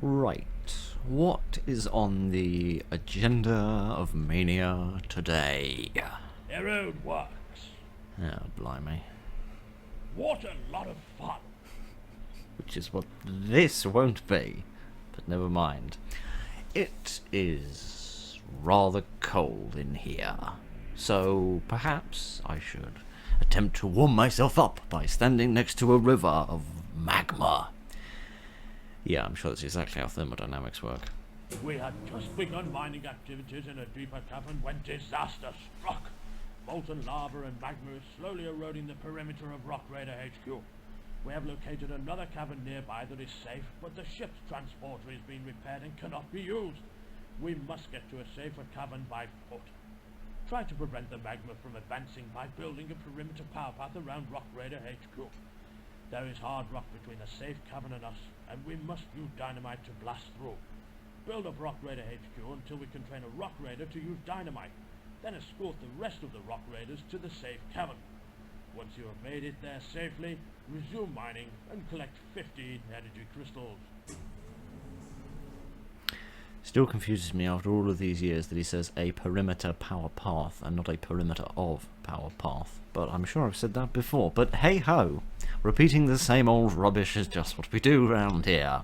Right, what is on the agenda of Mania today? Errouous works. Oh, blimey. What a lot of fun. Which is what this won't be, but never mind. It is rather cold in here, so perhaps I should attempt to warm myself up by standing next to a river of magma. Yeah, I'm sure that's exactly how thermodynamics work. We had just begun mining activities in a deeper cavern when disaster struck. Molten lava and magma is slowly eroding the perimeter of Rock Raider HQ. We have located another cavern nearby that is safe, but the ship's transporter is being repaired and cannot be used. We must get to a safer cavern by foot. Try to prevent the magma from advancing by building a perimeter power path around Rock Raider HQ. There is hard rock between the safe cavern and us, and we must use dynamite to blast through. Build up Rock Raider HQ until we can train a Rock Raider to use dynamite, then escort the rest of the Rock Raiders to the safe cavern. Once you have made it there safely, resume mining and collect 15 energy crystals. Still confuses me after all of these years that he says a perimeter power path and not a perimeter of power path. But I'm sure I've said that before. But hey ho, repeating the same old rubbish is just what we do around here.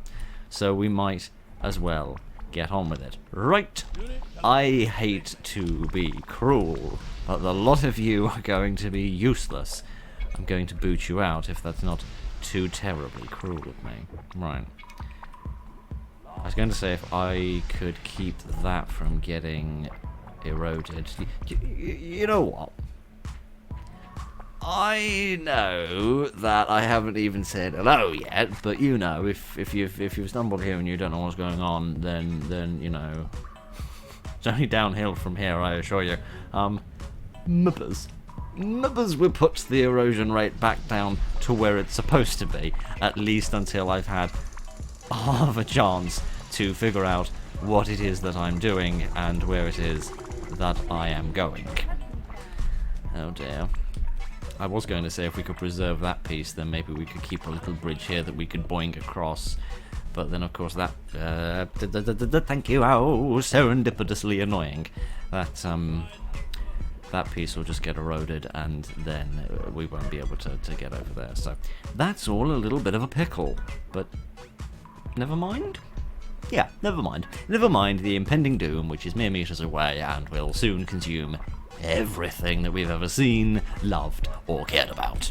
So we might as well get on with it. Right, I hate to be cruel, but the lot of you are going to be useless. I'm going to boot you out if that's not too terribly cruel of me. Right. I was going to say if I could keep that from getting eroded. You know what? I know that I haven't even said hello yet, but you know, if you've stumbled here and you don't know what's going on, then you know, it's only downhill from here, I assure you. Muppers, we put the erosion rate back down to where it's supposed to be, at least until I've had half a chance to figure out what it is that I'm doing and where it is that I am going. Oh dear. I was going to say if we could preserve that piece, then maybe we could keep a little bridge here that we could boing across. But then, of course, that... thank you, how serendipitously annoying. That piece will just get eroded, and then we won't be able to get over there. So that's all a little bit of a pickle. But never mind. Yeah, never mind. Never mind the impending doom, which is mere meters away, and will soon consume everything that we've ever seen, loved, or cared about.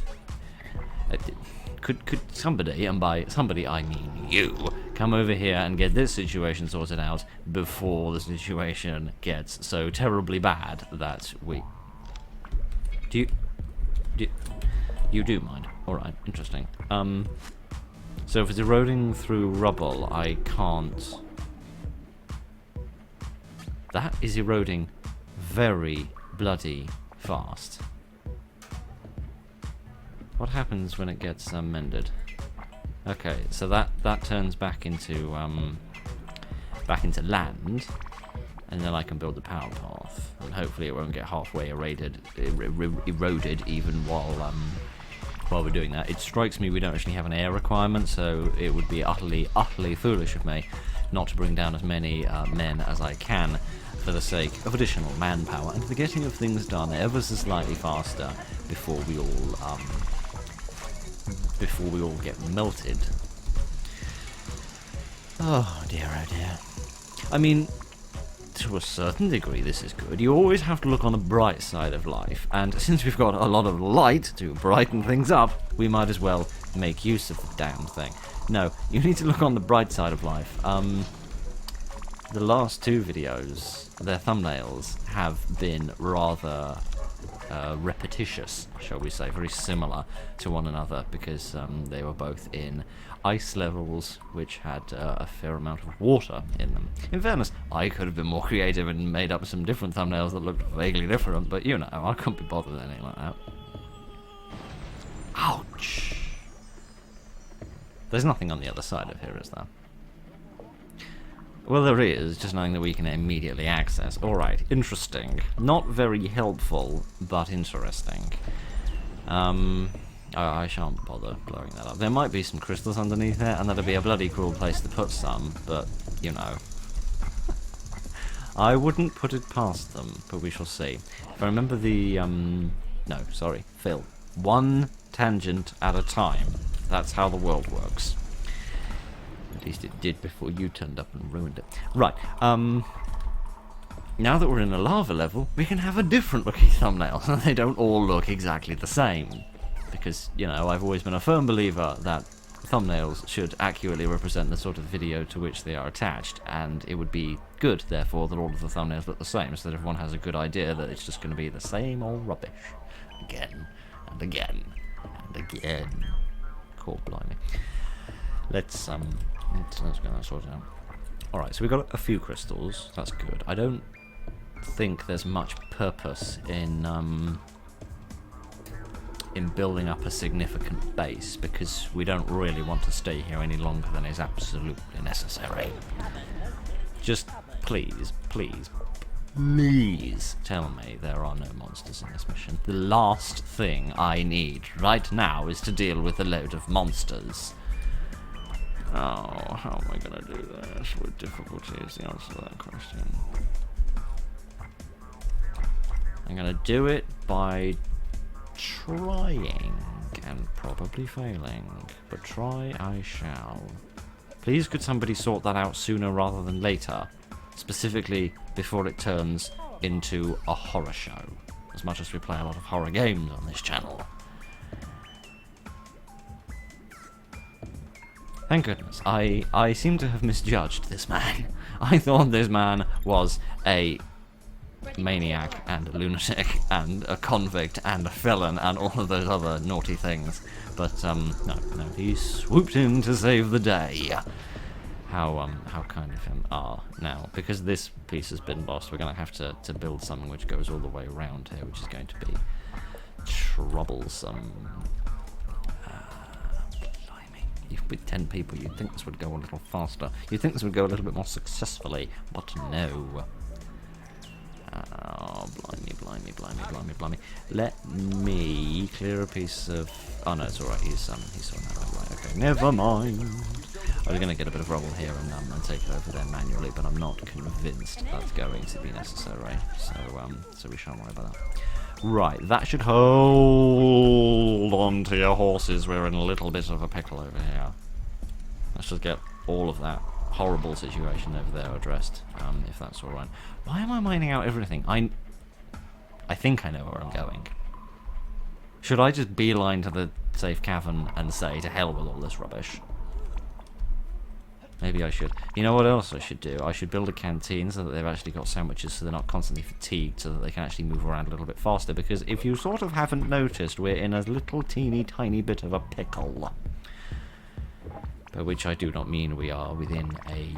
Could somebody, and by somebody I mean you, come over here and get this situation sorted out before the situation gets so terribly bad that we... Do you do mind? Alright, interesting. So if it's eroding through rubble, I can't... That is eroding very bloody fast. What happens when it gets mended? Okay, so that turns back into land, and then I can build the power path, and hopefully it won't get halfway eroded even while we're doing that. It strikes me we don't actually have an air requirement, so it would be utterly foolish of me not to bring down as many men as I can for the sake of additional manpower and the getting of things done ever so slightly faster before we all get melted. Oh dear, oh dear. I mean, to a certain degree this is good. You always have to look on the bright side of life, and since we've got a lot of light to brighten things up, we might as well make use of the damn thing. No, you need to look on the bright side of life. The last two videos, their thumbnails have been rather repetitious, shall we say, very similar to one another, because they were both in ice levels which had a fair amount of water in them. In fairness, I could have been more creative and made up some different thumbnails that looked vaguely different, but you know, I couldn't be bothered with anything like that. Ouch! There's nothing on the other side of here, is there? Well, there is, just nothing that we can immediately access. Alright, interesting. Not very helpful, but interesting. I shan't bother blowing that up. There might be some crystals underneath it, and that'd be a bloody cruel place to put some, but, you know. I wouldn't put it past them, but we shall see. If I remember the, no, sorry, Phil. One tangent at a time. That's how the world works. At least it did before you turned up and ruined it. Right, now that we're in a lava level, we can have a different looking thumbnail. They don't all look exactly the same. Because, you know, I've always been a firm believer that thumbnails should accurately represent the sort of video to which they are attached, and it would be good, therefore, that all of the thumbnails look the same, so that everyone has a good idea that it's just going to be the same old rubbish. Again, and again, and again. Cool, blimey. Let's get that sorted out. Alright, so we've got a few crystals, that's good. I don't think there's much purpose in building up a significant base, because we don't really want to stay here any longer than is absolutely necessary. Just please, please, please tell me there are no monsters in this mission. The last thing I need right now is to deal with a load of monsters. Oh, how am I going to do this with difficulty is the answer to that question. I'm going to do it by trying and probably failing, but try I shall. Please could somebody sort that out sooner rather than later, specifically before it turns into a horror show, as much as we play a lot of horror games on this channel. Thank goodness. I seem to have misjudged this man. I thought this man was a maniac and a lunatic and a convict and a felon and all of those other naughty things, but no, he swooped in to save the day. How kind of him. Now because this piece has been lost, we're gonna have to build something which goes all the way around here, which is going to be troublesome. Blimey. With 10 people, you'd think this would go a little faster. You'd think this would go a little bit more successfully, but no. Oh, blimey. Let me clear a piece of... Oh, no, it's alright. He's sorting that out. Right, okay. Never mind. I was going to get a bit of rubble here and take it over there manually, but I'm not convinced that's going to be necessary. So we shan't worry about that. Right, that should hold on to your horses. We're in a little bit of a pickle over here. Let's just get all of that horrible situation over there addressed, if that's alright. Why am I mining out everything? I think I know where I'm going. Should I just beeline to the safe cavern and say, to hell with all this rubbish? Maybe I should. You know what else I should do? I should build a canteen so that they've actually got sandwiches so they're not constantly fatigued, so that they can actually move around a little bit faster, because if you sort of haven't noticed, we're in a little teeny tiny bit of a pickle. By which I do not mean we are within a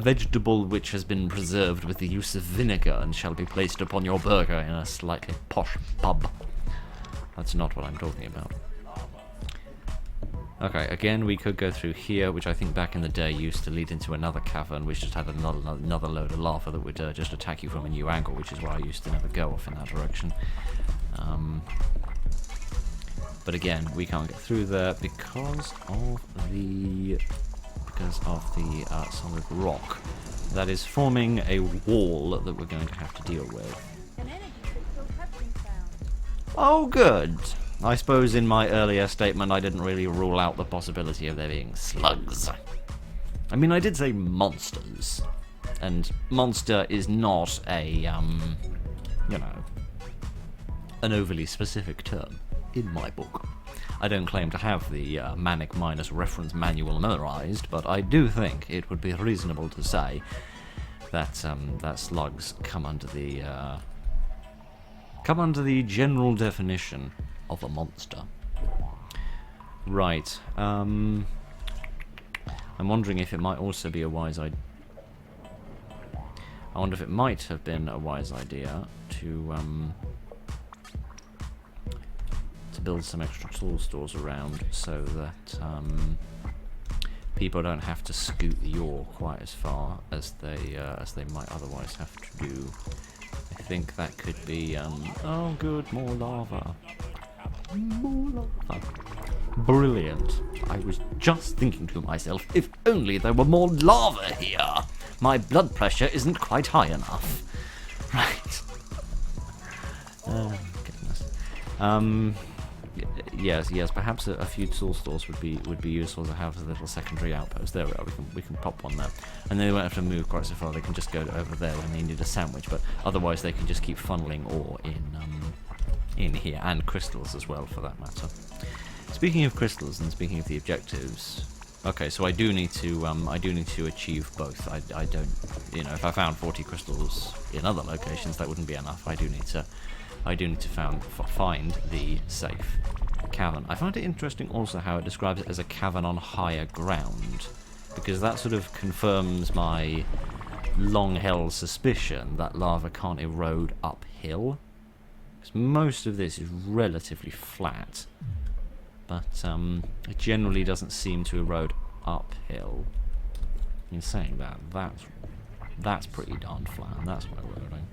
vegetable which has been preserved with the use of vinegar and shall be placed upon your burger in a slightly posh pub. That's not what I'm talking about. Okay, again, we could go through here, which I think back in the day used to lead into another cavern, which just had another load of lava that would just attack you from a new angle, which is why I used to never go off in that direction. But again, we can't get through there because of the solid rock that is forming a wall that we're going to have to deal with. Oh, good. I suppose in my earlier statement I didn't really rule out the possibility of there being slugs. I mean, I did say monsters, and monster is not a, you know, an overly specific term in my book. I don't claim to have the Manic minus reference manual memorized, but I do think it would be reasonable to say that that slugs come under the general definition of a monster. Right. I'm wondering if it might also be a wise idea. I wonder if it might have been a wise idea to build some extra tool stores around so that people don't have to scoot the ore quite as far as they might otherwise have to do. I think that could be, oh good, more lava. More lava. Brilliant. I was just thinking to myself, if only there were more lava here. My blood pressure isn't quite high enough. Right. Oh, goodness. Yes. Perhaps a few tool stores would be useful to have as a little secondary outpost. There we are. We can pop one there, and they won't have to move quite so far. They can just go over there when they need a sandwich. But otherwise, they can just keep funneling ore in here, and crystals as well, for that matter. Speaking of crystals and speaking of the objectives, okay, so I do need to achieve both. I don't, if I found 40 crystals in other locations, that wouldn't be enough. I do need to find the safe cavern. I find it interesting also how it describes it as a cavern on higher ground, because that sort of confirms my long-held suspicion that lava can't erode uphill. Because most of this is relatively flat, but it generally doesn't seem to erode uphill. In saying that, that's pretty darn flat, and that's my eroding.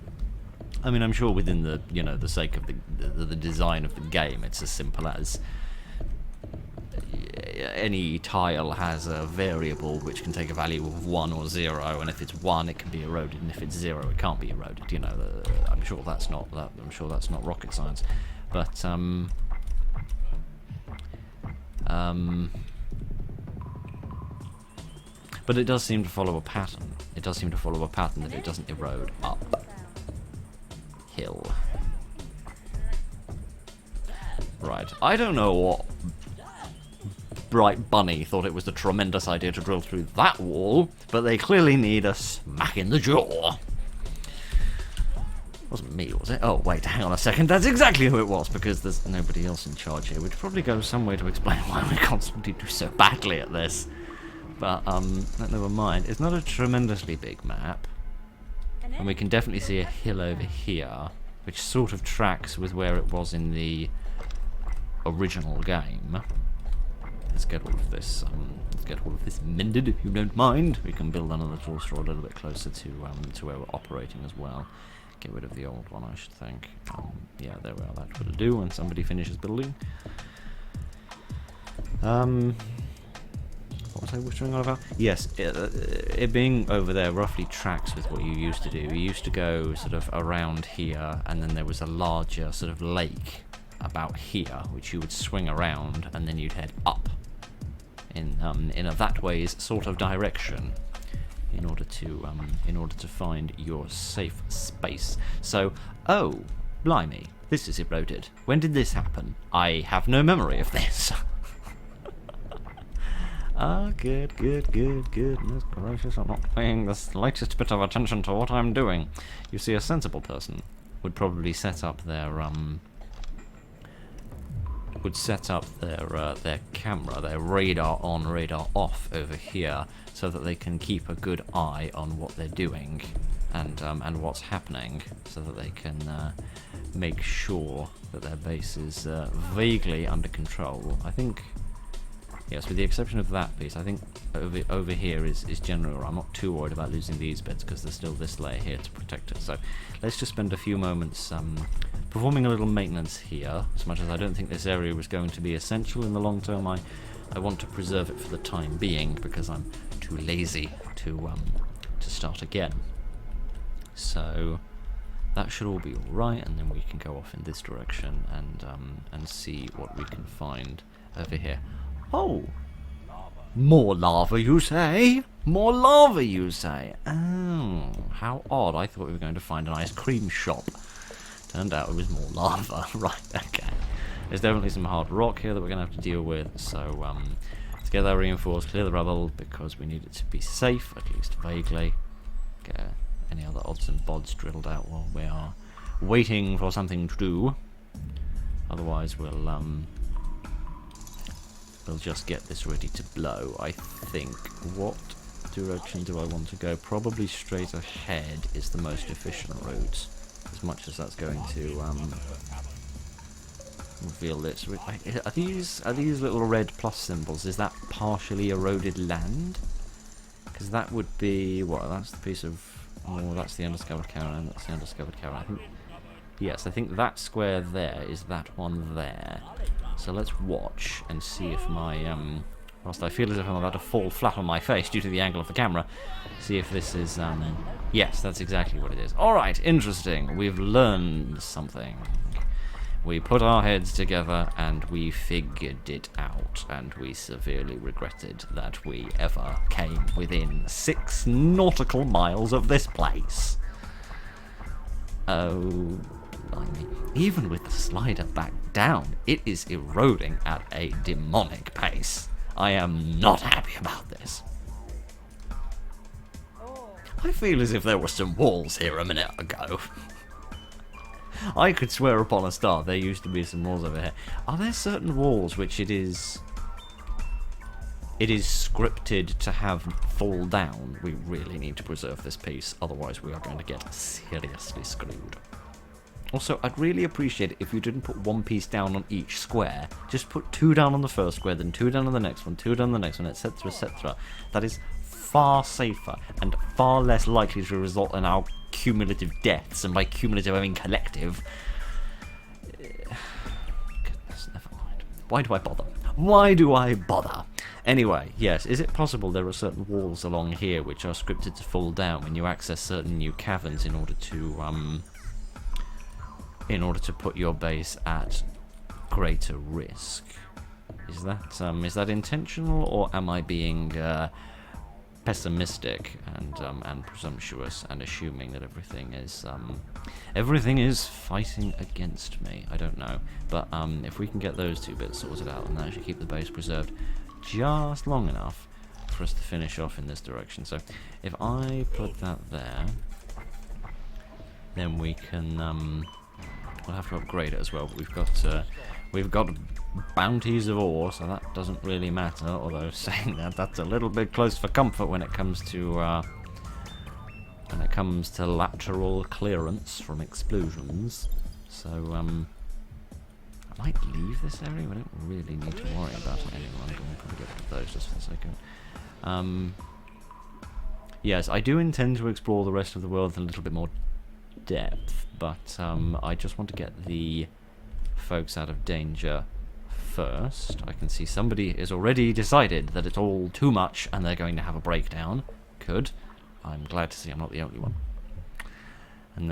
I mean, I'm sure within the the sake of the design of the game, it's as simple as any tile has a variable which can take a value of 1 or 0, and if it's 1, it can be eroded, and if it's 0, it can't be eroded. I'm sure that's not rocket science, but but it does seem to follow a pattern. It does seem to follow a pattern that it doesn't erode up hill. Right. I don't know what Bright Bunny thought it was a tremendous idea to drill through that wall, but they clearly need a smack in the jaw. Wasn't me, was it? Oh, wait, hang on a second. That's exactly who it was, because there's nobody else in charge here, which probably goes some way to explain why we constantly do so badly at this. But, never mind. It's not a tremendously big map. And we can definitely see a hill over here, which sort of tracks with where it was in the original game. Let's get all of this. Mended, if you don't mind. We can build another tool store a little bit closer to where we're operating as well. Get rid of the old one, I should think. Yeah, there we are. That would do when somebody finishes building. What was I whispering on about? Yes, it being over there roughly tracks with what you used to do. You used to go sort of around here, and then there was a larger sort of lake about here, which you would swing around, and then you'd head up in a that ways sort of direction in order to find your safe space. So, oh, blimey, this is eroded. When did this happen? I have no memory of this. Ah, good. Goodness gracious, I'm not paying the slightest bit of attention to what I'm doing. You see, a sensible person would probably set up their camera, their radar on, radar off over here, so that they can keep a good eye on what they're doing and what's happening, so that they can make sure that their base is vaguely under control. I think, yes, with the exception of that piece, I think over here is general. I'm not too worried about losing these bits because there's still this layer here to protect it. So let's just spend a few moments performing a little maintenance here. As much as I don't think this area was going to be essential in the long term, I want to preserve it for the time being because I'm too lazy to start again. So that should all be all right, and then we can go off in this direction and see what we can find over here. Oh, more lava, you say? More lava, you say? Oh, how odd. I thought we were going to find an ice cream shop. Turned out it was more lava. Right, okay. There's definitely some hard rock here that we're going to have to deal with, so let's get that reinforced, clear the rubble, because we need it to be safe, at least vaguely. Get any other odds and bods drilled out while we are waiting for something to do. Otherwise, we'll just get this ready to blow, I think. What direction do I want to go? Probably straight ahead is the most efficient route, as much as that's going to reveal this. Are these little red plus symbols? Is that partially eroded land? Because that would be what? That's the piece of Oh, that's the undiscovered caravan. That's the undiscovered caravan. Yes, I think that square there is that one there. So let's watch and see if my, whilst I feel as if I'm about to fall flat on my face due to the angle of the camera, see if this is, yes, that's exactly what it is. Alright, interesting. We've learned something. We put our heads together and we figured it out, and we severely regretted that we ever came within 6 nautical miles of this place. Oh, blimey. Even with the slider back down, it is eroding at a demonic pace. I am not happy about this. I feel as if there were some walls here a minute ago. I could swear upon a star there used to be some walls over here. Are there certain walls which it is scripted to have fall down? We really need to preserve this piece, otherwise we are going to get seriously screwed. Also, I'd really appreciate it if you didn't put 1 piece down on each square. Just put 2 down on the first square, then 2 down on the next one, 2 down on the next one, etc, etc. That is far safer and far less likely to result in our cumulative deaths, and by cumulative I mean collective. Goodness, never mind. Why do I bother? Why do I bother? Anyway, yes, is it possible there are certain walls along here which are scripted to fall down when you access certain new caverns in order to put your base at greater risk? Is that intentional, or am I being pessimistic and presumptuous and assuming that everything is fighting against me? I don't know, but if we can get those 2 bits sorted out, then that should keep the base preserved just long enough for us to finish off in this direction. So if I put that there, then we can we'll have to upgrade it as well. But we've got bounties of ore, so that doesn't really matter, although saying that, that's a little bit close for comfort when it comes to lateral clearance from explosions. So I might leave this area. We don't really need to worry about it anymore. I'm going to probably get rid of those just for a second. Yes, I do intend to explore the rest of the world in a little bit more depth, but I just want to get the folks out of danger first. I can see somebody has already decided that it's all too much and they're going to have a breakdown. Good. I'm glad to see I'm not the only one. And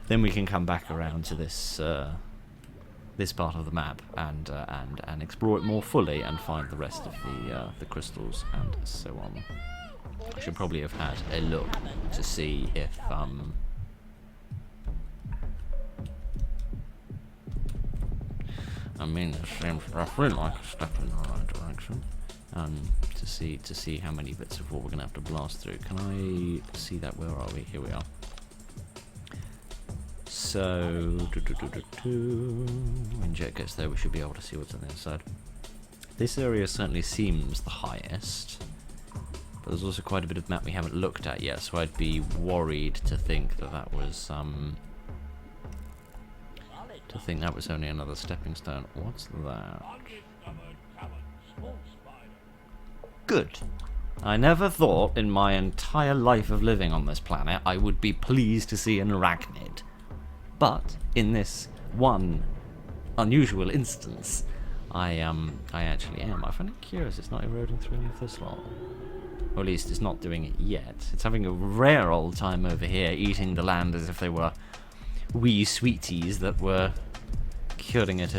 then we can come back around to this this part of the map and explore it more fully and find the rest of the crystals and so on. I should probably have had a look to see if I mean, it seems roughly like a step in the right direction. To see how many bits of ore we're going to have to blast through. Can I see that? Where are we? Here we are. So, when Jet gets there, we should be able to see what's on the inside. This area certainly seems the highest, but there's also quite a bit of map we haven't looked at yet, so I'd be worried to think that was only another stepping stone. What's that? Good. I never thought in my entire life of living on this planet I would be pleased to see an arachnid. But in this one unusual instance, I actually am. I find it curious it's not eroding through any of this lot. Or at least it's not doing it yet. It's having a rare old time over here, eating the land as if they were wee sweeties that were curing it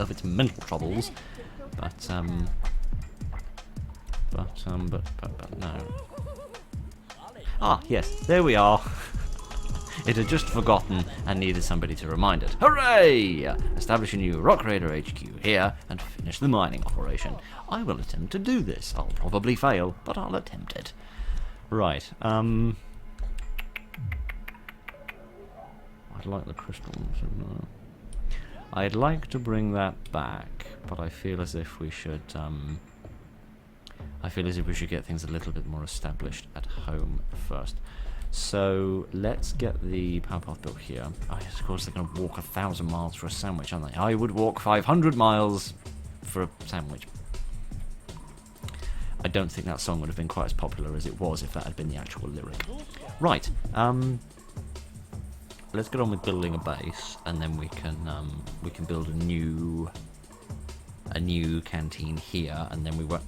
of its mental troubles. But no. Ah, yes, there we are. It had just forgotten and needed somebody to remind it. Hooray! Establish a new Rock Raider HQ here and finish the mining operation. I will attempt to do this. I'll probably fail, but I'll attempt it. Right, I'd like the crystals. I'd like to bring that back, but I feel as if we should get things a little bit more established at home first. So let's get the power path built here. Oh yes, of course they're going to walk 1,000 miles for a sandwich, aren't they? I would walk 500 miles for a sandwich. I don't think that song would have been quite as popular as it was if that had been the actual lyric. Right, let's get on with building a base, and then we can build a new canteen here, and then we won't.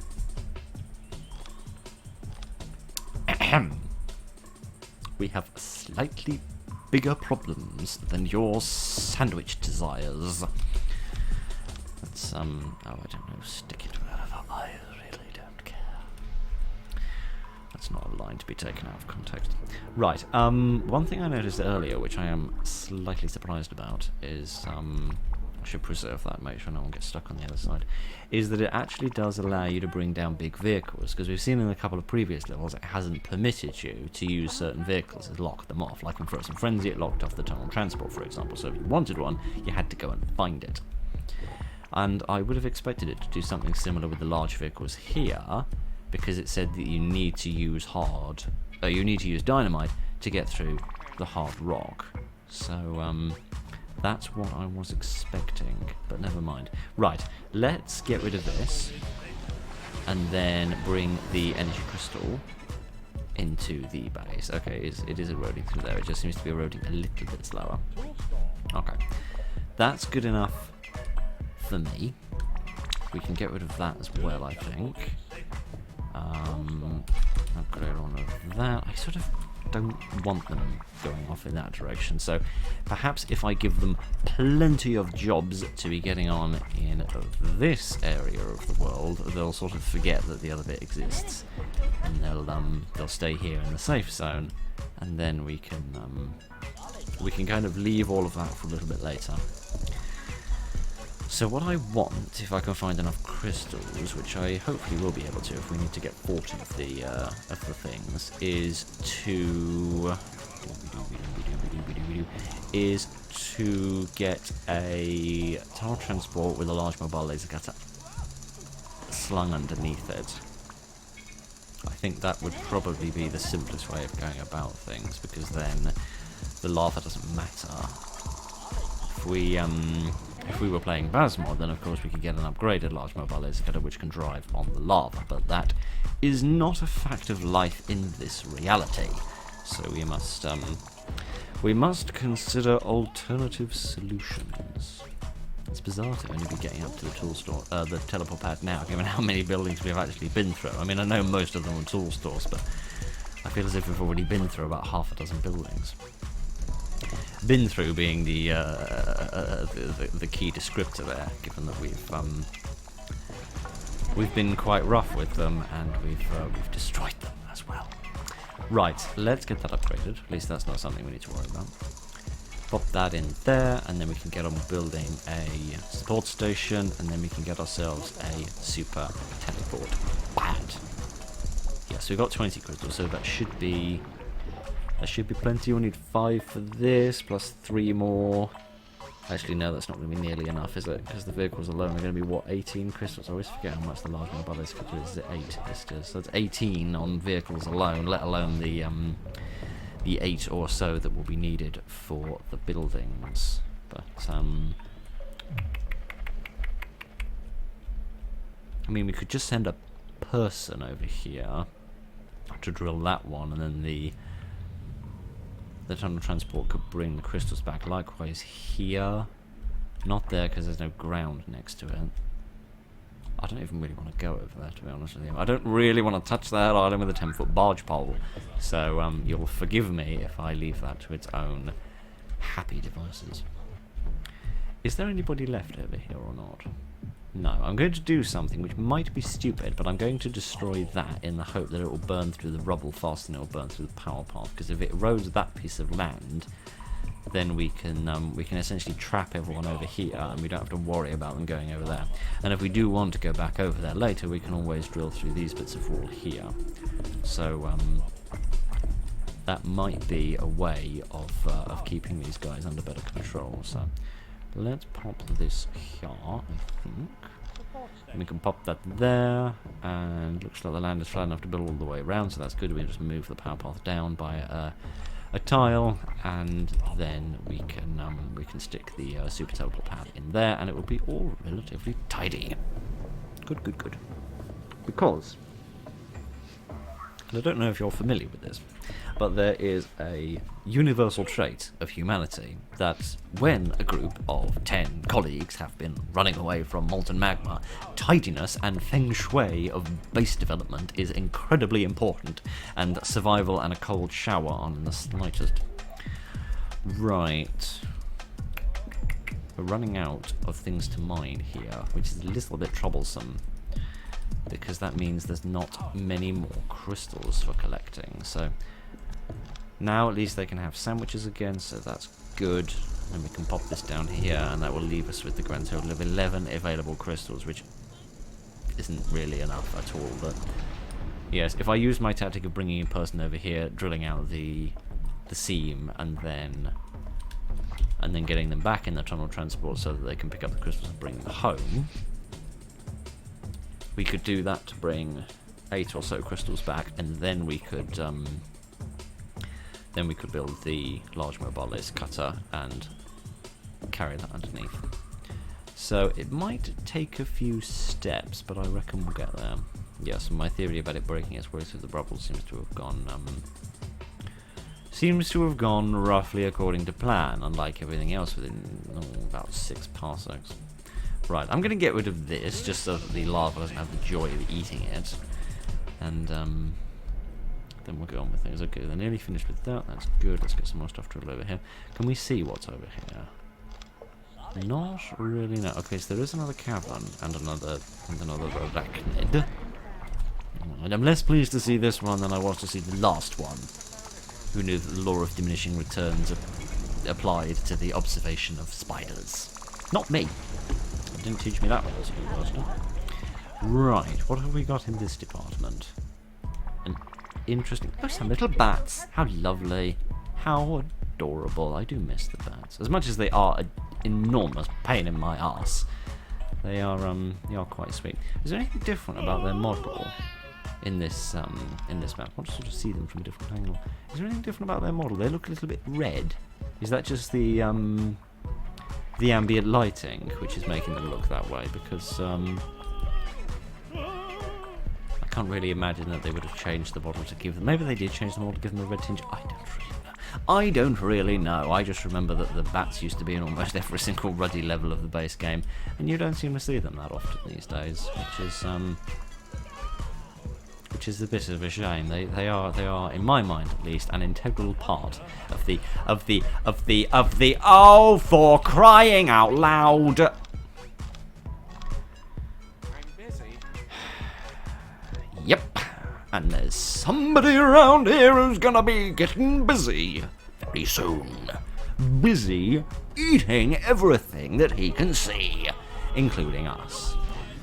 We have slightly bigger problems than your sandwich desires. Let's oh, I don't know, stick it wherever. I really don't care. That's not a line to be taken out of context. Right, one thing I noticed earlier, which I am slightly surprised about, is I should preserve that, make sure no one gets stuck on the other side, is that it actually does allow you to bring down big vehicles, because we've seen in a couple of previous levels it hasn't permitted you to use certain vehicles, it locked them off. Like in Frozen Frenzy, it locked off the tunnel transport, for example, so if you wanted one, you had to go and find it. And I would have expected it to do something similar with the large vehicles here, because it said that you need to use dynamite to get through the hard rock. So, that's what I was expecting, but never mind. Right, let's get rid of this, and then bring the energy crystal into the base. Okay, it is eroding through there, it just seems to be eroding a little bit slower. Okay, that's good enough for me. We can get rid of that as well, I think. Upgrade on of that. I sort of don't want them going off in that direction, so perhaps if I give them plenty of jobs to be getting on in this area of the world, they'll sort of forget that the other bit exists, and they'll stay here in the safe zone, and then we can kind of leave all of that for a little bit later. So what I want, if I can find enough crystals, which I hopefully will be able to if we need to get 40 of the things, is to get a tunnel transport with a large mobile laser cutter slung underneath it. I think that would probably be the simplest way of going about things, because then the lava doesn't matter. If we were playing Basmod, then of course we could get an upgraded large mobile laser cutter which can drive on the lava, but that is not a fact of life in this reality. So we must consider alternative solutions. It's bizarre to only be getting up to the tool store, the teleport pad now, given how many buildings we've actually been through. I mean, I know most of them are tool stores, but I feel as if we've already been through about half a dozen buildings. Been through being the key descriptor there, given that we've been quite rough with them, and we've destroyed them as well. Right, let's get that upgraded. At least that's not something we need to worry about. Pop that in there, and then we can get on building a support station, and then we can get ourselves a super teleport pad. Yeah, so we've got 20 crystals, so that should be plenty. We'll need 5 for this, plus 3 more. Actually, no, that's not going to be nearly enough, is it? Because the vehicles alone are going to be, what, 18 crystals? I always forget how much the large mobile is. Is it 8? Yes, it is. So it's 18 on vehicles alone, let alone the 8 or so that will be needed for the buildings. But, I mean, we could just send a person over here to drill that one, and then the tunnel transport could bring the crystals back. Likewise here. Not there because there's no ground next to it. I don't even really want to go over there, to be honest with you. I don't really want to touch that island with a 10-foot barge pole. So you'll forgive me if I leave that to its own happy devices. Is there anybody left over here or not? No, I'm going to do something which might be stupid, but I'm going to destroy that in the hope that it will burn through the rubble faster than it will burn through the power path, because if it erodes that piece of land, then we can essentially trap everyone over here, and we don't have to worry about them going over there. And if we do want to go back over there later, we can always drill through these bits of wall here. So that might be a way of keeping these guys under better control. So let's pop this here, I think. And we can pop that there, and looks like the land is flat enough to build all the way around, so that's good. We just move the power path down by a tile, and then we can stick the super teleport pad in there, and it will be all relatively tidy. Good, good, good. Because And I don't know if you're familiar with this, but there is a universal trait of humanity that when a group of 10 colleagues have been running away from molten magma, tidiness and feng shui of base development is incredibly important, and survival and a cold shower aren't in the slightest. Right. We're running out of things to mine here, which is a little bit troublesome, because that means there's not many more crystals for collecting. So now at least they can have sandwiches again, so that's good. And we can pop this down here, and that will leave us with the grand total of 11 available crystals, which isn't really enough at all. But yes, if I use my tactic of bringing a person over here, drilling out the seam, and then getting them back in the tunnel transport so that they can pick up the crystals and bring them home, we could do that to bring 8 or so crystals back, and then we could build the large mobile laser cutter and carry that underneath. So it might take a few steps, but I reckon we'll get there. Yeah, so my theory about it breaking its way through the rubble seems to have gone roughly according to plan, unlike everything else within about 6 parsecs. Right, I'm going to get rid of this, just so that the lava doesn't have the joy of eating it. And then we'll go on with things. Okay, they're nearly finished with that. That's good. Let's get some more stuff drilled over here. Can we see what's over here? Not really, no. Okay, so there is another cavern and another arachnid. And I'm less pleased to see this one than I was to see the last one. Who knew that the law of diminishing returns applied to the observation of spiders? Not me. It didn't teach me that one as a university. Right, what have we got in this department? An interesting... Oh, some little bats. How lovely. How adorable. I do miss the bats. As much as they are an enormous pain in my ass, they are quite sweet. Is there anything different about their model in this map? I want to sort of see them from a different angle. Is there anything different about their model? They look a little bit red. Is that just the ambient lighting which is making them look that way? Because I can't really imagine that they would have changed the model to give them... Maybe they did change the model to give them a red tinge. I don't really know. I just remember that the bats used to be in almost every single ruddy level of the base game, and you don't seem to see them that often these days, which is a bit of a shame. They are in my mind at least an integral part of the oh, for crying out loud. I'm busy. Yep. And there's somebody around here who's gonna be getting busy very soon. Busy eating everything that he can see, including us.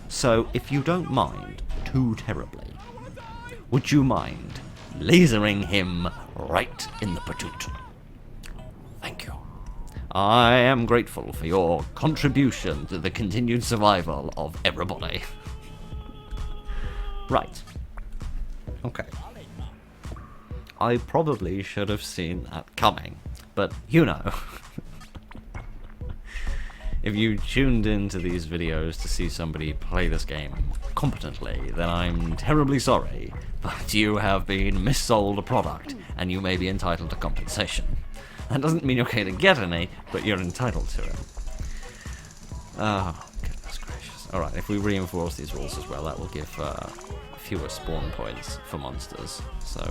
So if you don't mind too terribly, would you mind lasering him right in the patoot? Thank you. I am grateful for your contribution to the continued survival of everybody. Right. Okay. I probably should have seen that coming, but you know. If you tuned into these videos to see somebody play this game competently, then I'm terribly sorry, but you have been missold a product, and you may be entitled to compensation. That doesn't mean you're going to get any, but you're entitled to it. Oh, goodness gracious. Alright, if we reinforce these rules as well, that will give fewer spawn points for monsters. So,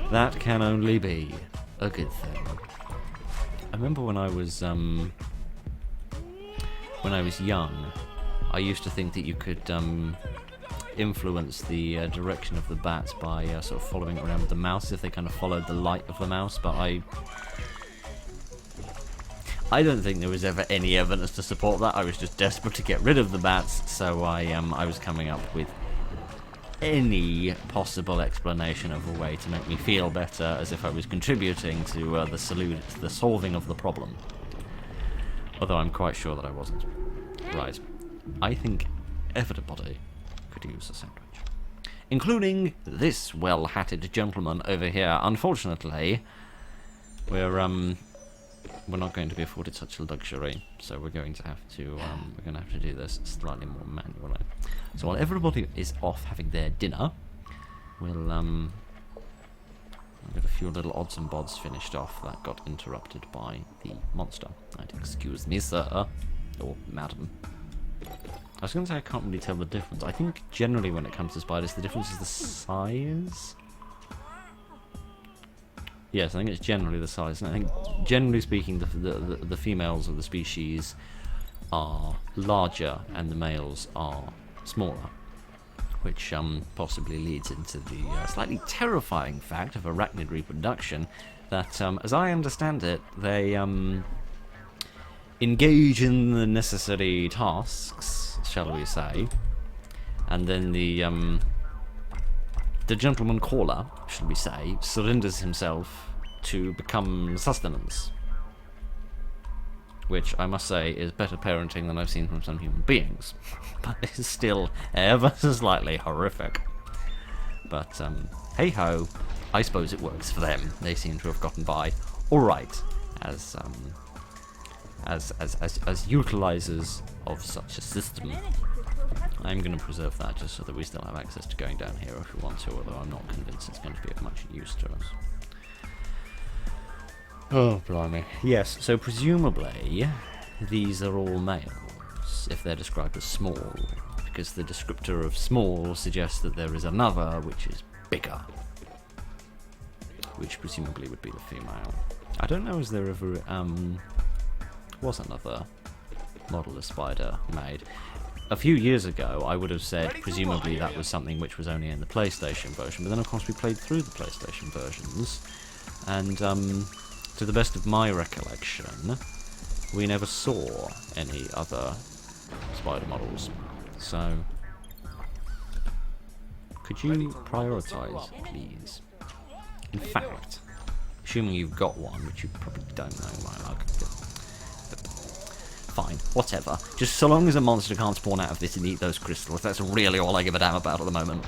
that can only be a good thing. I remember when I was young, I used to think that you could influence the direction of the bats by sort of following it around with the mouse if they kind of followed the light of the mouse, but I don't think there was ever any evidence to support that. I was just desperate to get rid of the bats, so I was coming up with any possible explanation of a way to make me feel better, as if I was contributing to the solving of the problem. Although I'm quite sure that I wasn't. Right. I think everybody could use a sandwich. Including this well-hatted gentleman over here. Unfortunately, we're not going to be afforded such a luxury, so we're going to have to do this slightly more manually. So while everybody is off having their dinner, we'll I'll get a few little odds and bods finished off that got interrupted by the monster. Right, excuse me, sir. Or madam. I was going to say I can't really tell the difference. I think generally when it comes to spiders, the difference is the size. Yes, I think it's generally the size. And I think, generally speaking, the females of the species are larger and the males are smaller. Which possibly leads into the slightly terrifying fact of arachnid reproduction that, as I understand it, they engage in the necessary tasks, shall we say, and then the gentleman caller, shall we say, surrenders himself to become sustenance. Which I must say is better parenting than I've seen from some human beings, but it's still ever so slightly horrific. But hey ho, I suppose it works for them. They seem to have gotten by all right as utilizers of such a system. I'm going to preserve that just so that we still have access to going down here if we want to, although I'm not convinced it's going to be of much use to us. Oh, blimey. Yes, so presumably these are all males, if they're described as small, because the descriptor of small suggests that there is another which is bigger, which presumably would be the female. I don't know, is there ever was another model of spider made? A few years ago I would have said presumably that was something which was only in the PlayStation version, but then of course we played through the PlayStation versions, and to the best of my recollection, we never saw any other spider models. So, could you prioritise, please? In fact, assuming you've got one, which you probably don't know, right? Fine, whatever. Just so long as a monster can't spawn out of this and eat those crystals, that's really all I give a damn about at the moment.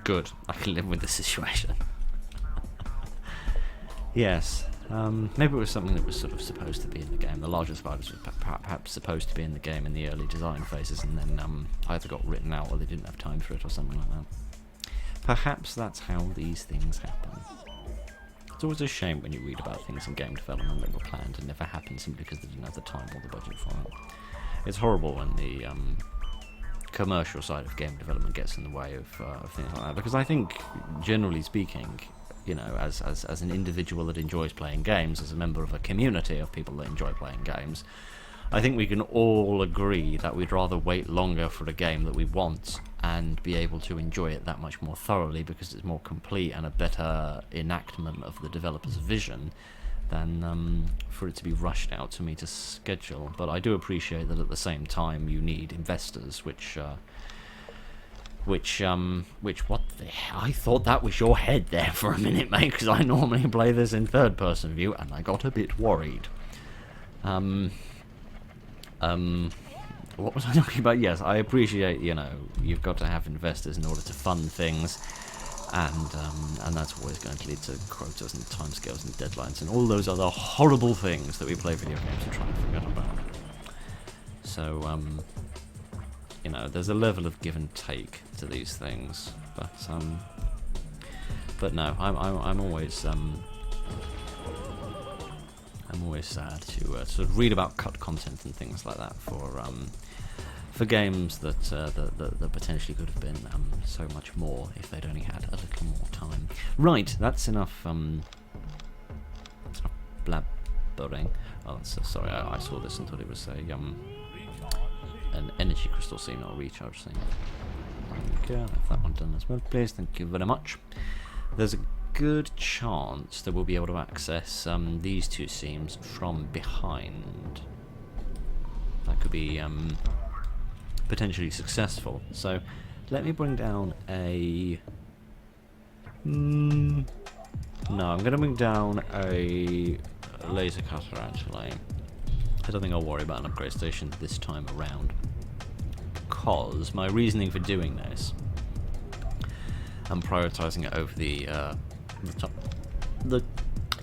Good, I can live with the situation. Yes, maybe it was something that was sort of supposed to be in the game. The larger spiders were perhaps supposed to be in the game in the early design phases, and then either got written out or they didn't have time for it or something like that. Perhaps that's how these things happen. It's always a shame when you read about things in game development that were planned and never happened simply because they didn't have the time or the budget for it. It's horrible when the commercial side of game development gets in the way of things like that, because I think, generally speaking, you know, as an individual that enjoys playing games, as a member of a community of people that enjoy playing games, I think we can all agree that we'd rather wait longer for a game that we want and be able to enjoy it that much more thoroughly because it's more complete and a better enactment of the developer's vision than for it to be rushed out to meet a schedule. But I do appreciate that at the same time you need investors, which what the hell? I thought that was your head there for a minute, mate, because I normally play this in third-person view, and I got a bit worried. What was I talking about? Yes, I appreciate, you know, you've got to have investors in order to fund things, and that's always going to lead to quotas and timescales and deadlines and all those other horrible things that we play video games and try and forget about. So, you know, there's a level of give and take to these things, but no, I'm always sad to sort of read about cut content and things like that for games that potentially could have been so much more if they'd only had a little more time. Right, that's enough blabbering. Oh, sorry, I saw this and thought it was an energy crystal scene or a recharge scene. Okay, I'll have that one done as well, please. Thank you very much. There's a good chance that we'll be able to access these two seams from behind. That could be potentially successful. So let me bring down a... no, I'm going to bring down a laser cutter actually. I don't think I'll worry about an upgrade station this time around, because my reasoning for doing this and prioritising it over the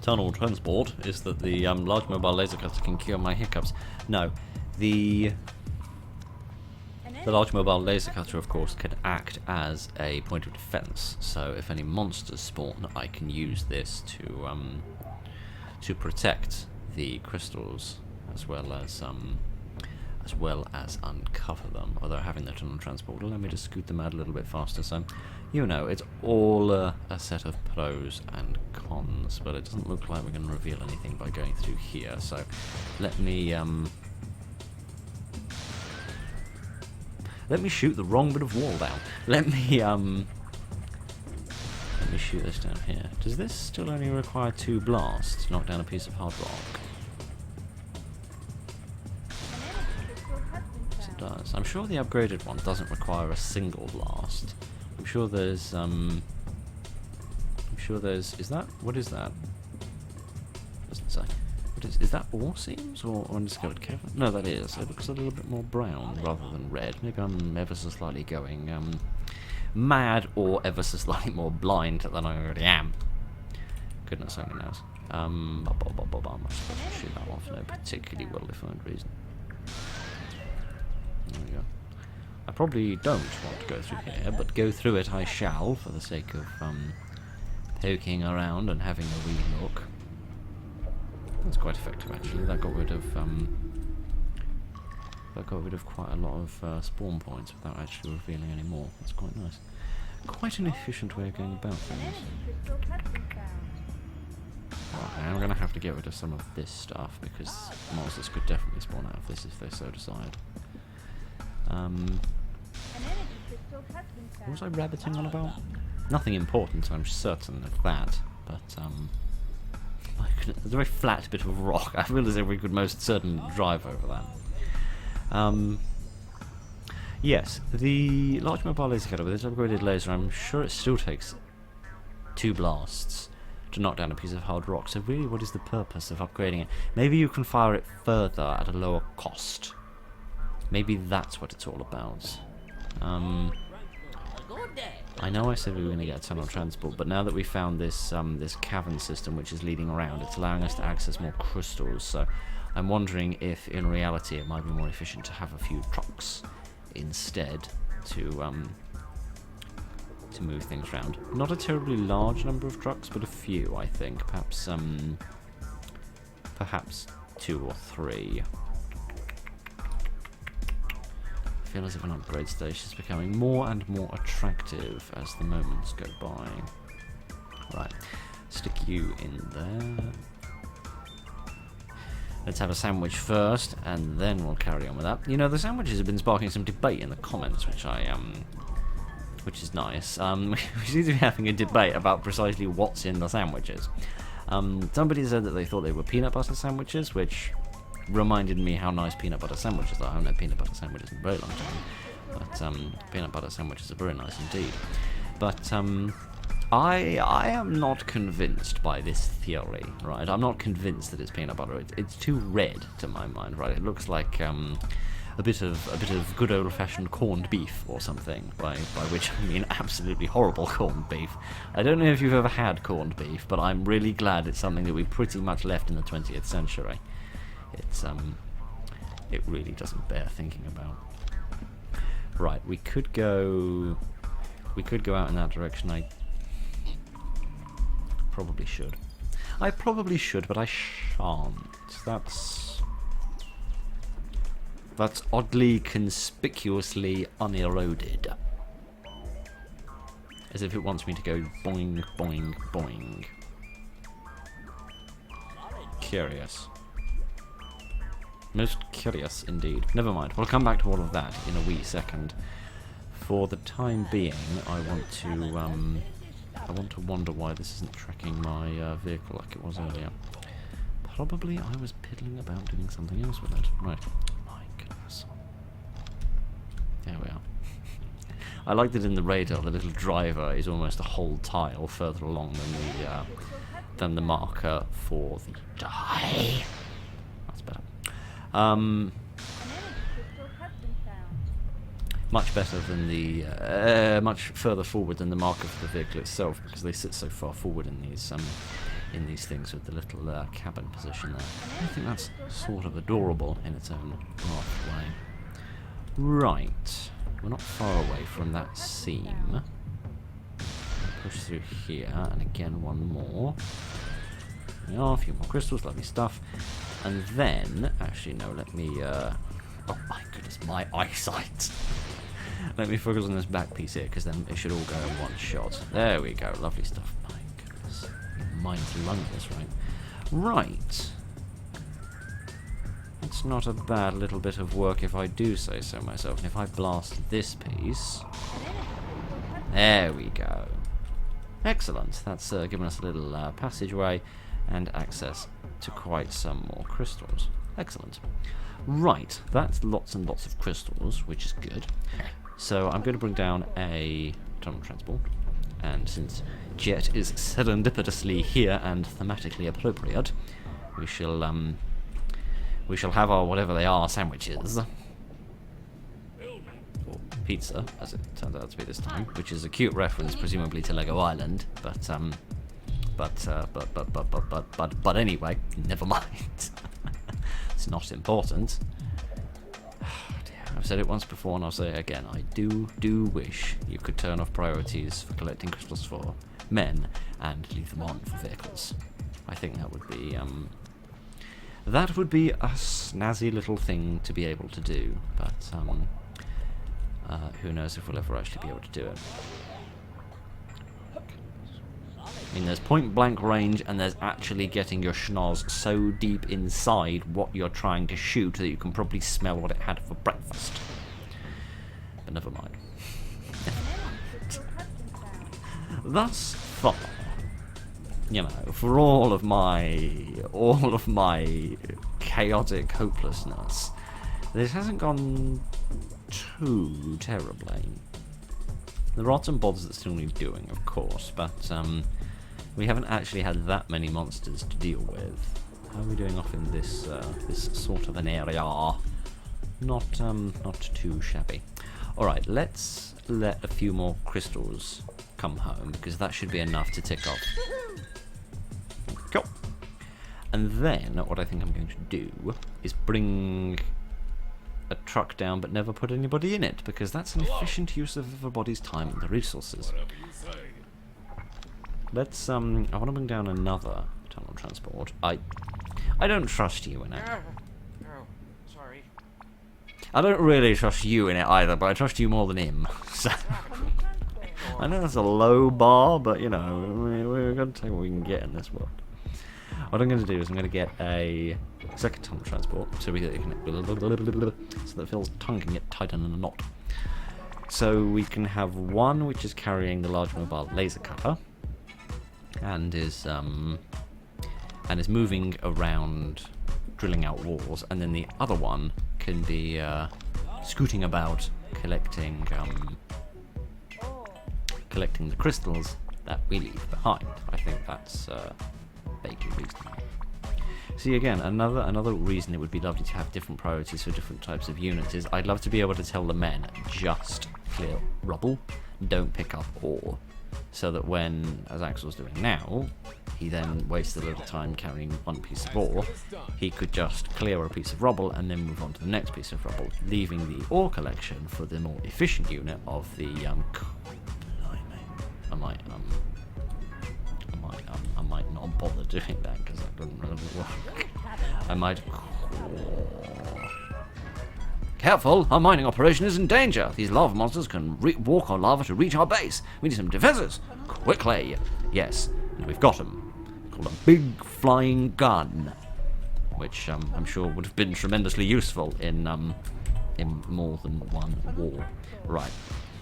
tunnel transport is that the large mobile laser cutter can cure my hiccups. No, the The large mobile laser cutter, of course, can act as a point of defense. So if any monsters spawn, I can use this to protect the crystals as well as uncover them. Although having that on transport will allow me to scoot them out a little bit faster. So, you know, it's all a set of pros and cons. But it doesn't look like we're going to reveal anything by going through here. So, let me shoot the wrong bit of wall down. Let me shoot this down here. Does this still only require 2 blasts to knock down a piece of hard rock? Yes, it does. I'm sure the upgraded one doesn't require a single blast. I'm sure there's is that, what is that? Doesn't say. Is that ore seams or undiscovered cavern? No, that is. It looks a little bit more brown rather than red. Maybe I'm ever so slightly going mad or ever so slightly more blind than I already am. Goodness only knows. I'm shoot that off for no particularly well-defined reason. There we go. I probably don't want to go through here, but go through it I shall for the sake of poking around and having a wee look. That's quite effective, actually. That got rid of quite a lot of spawn points without actually revealing any more. That's quite nice. Quite an efficient way of going about things. Okay, I'm going to have to get rid of some of this stuff because monsters could definitely spawn out of this if they so decide. What was I rabbiting on about? Nothing important, I'm certain of that. But it's a very flat bit of rock. I feel as if we could most certainly drive over that. Yes, the large mobile laser cutter with its upgraded laser, I'm sure it still takes 2 blasts to knock down a piece of hard rock. So really, what is the purpose of upgrading it? Maybe you can fire it further at a lower cost. Maybe that's what it's all about. I know I said we were going to get a tunnel transport, but now that we found this this cavern system which is leading around, it's allowing us to access more crystals. So I'm wondering if, in reality, it might be more efficient to have a few trucks instead to move things around. Not a terribly large number of trucks, but a few, I think. Perhaps 2 or 3. I feel as if an upgrade station is becoming more and more attractive as the moments go by. Right, stick you in there. Let's have a sandwich first, and then we'll carry on with that. You know, the sandwiches have been sparking some debate in the comments, which is nice. We seem to be having a debate about precisely what's in the sandwiches. Somebody said that they thought they were peanut butter sandwiches, which reminded me how nice peanut butter sandwiches are. I haven't had peanut butter sandwiches in a very long time, but peanut butter sandwiches are very nice indeed. But I am not convinced by this theory, right? I'm not convinced that it's peanut butter. It's too red to my mind, right? It looks like a bit of good old-fashioned corned beef or something, by which I mean absolutely horrible corned beef. I don't know if you've ever had corned beef, but I'm really glad it's something that we pretty much left in the 20th century. It really doesn't bear thinking about. Right, we could go out in that direction. I probably should, but I shan't. That's oddly conspicuously uneroded. As if it wants me to go boing, boing, boing. Curious. Most curious indeed. Never mind, we'll come back to all of that in a wee second. For the time being, I want to wonder why this isn't tracking my vehicle like it was earlier. Probably I was piddling about doing something else with it. Right. My goodness. There we are. I like that in the radar the little driver is almost a whole tile further along than the marker for the die. That's better. Much better than the much further forward than the marker for the vehicle itself, because they sit so far forward in these things with the little cabin position there. I think that's sort of adorable in its own way. Right. We're not far away from that seam. Push through here, and again one more. There we are, a few more crystals, lovely stuff. And then, actually no, let me, oh my goodness, my eyesight. Let me focus on this back piece here, because then it should all go in one shot. There we go, lovely stuff. My goodness, mind's lungless, right? Right. It's not a bad little bit of work if I do say so myself. And if I blast this piece... There we go. Excellent. That's given us a little passageway and access to quite some more crystals. Excellent. Right, that's lots and lots of crystals, which is good. So I'm going to bring down a tunnel transport. And since Jet is serendipitously here and thematically appropriate, we shall have our whatever they are sandwiches. Or pizza, as it turns out to be this time, which is a cute reference, presumably to Lego Island, but anyway, never mind. It's not important. Oh dear. I've said it once before and I'll say it again. I do wish you could turn off priorities for collecting crystals for men and leave them on for vehicles. I think that would be a snazzy little thing to be able to do, but who knows if we'll ever actually be able to do it. I mean, there's point blank range, and there's actually getting your schnoz so deep inside what you're trying to shoot that you can probably smell what it had for breakfast. But never mind. Thus far, you know, for all of my chaotic hopelessness, this hasn't gone too terribly. There are some bobs that still need doing, of course, but we haven't actually had that many monsters to deal with. How are we doing off in this this sort of an area? Not too shabby. All right, let's let a few more crystals come home, because that should be enough to tick off. Go. And then what I think I'm going to do is bring a truck down but never put anybody in it, because that's an efficient use of everybody's time and the resources. Let's I want to bring down another tunnel transport. I don't trust you in it. Oh, sorry. I don't really trust you in it either, but I trust you more than him. So I know that's a low bar, but you know, we're going to take what we can get in this world. What I'm going to do is I'm going to get a second tunnel transport, so we can, so that Phil's tongue can get tighter in a knot. So we can have one which is carrying the large mobile laser cutter, and is moving around, drilling out walls, and then the other one can be scooting about, collecting the crystals that we leave behind. I think that's vaguely reasonable. See, again, another reason it would be lovely to have different priorities for different types of units is I'd love to be able to tell the men, just clear rubble, don't pick up ore. So that when, as Axel's doing now, he then wasted a little time carrying one piece of ore, he could just clear a piece of rubble and then move on to the next piece of rubble, leaving the ore collection for the more efficient unit of the I might not bother doing that because that doesn't really work. I might. Careful, our mining operation is in danger. These lava monsters can walk on lava to reach our base. We need some defenses. Quickly. Yes, and we've got them. Called a big flying gun, which I'm sure would have been tremendously useful in more than one war. Right.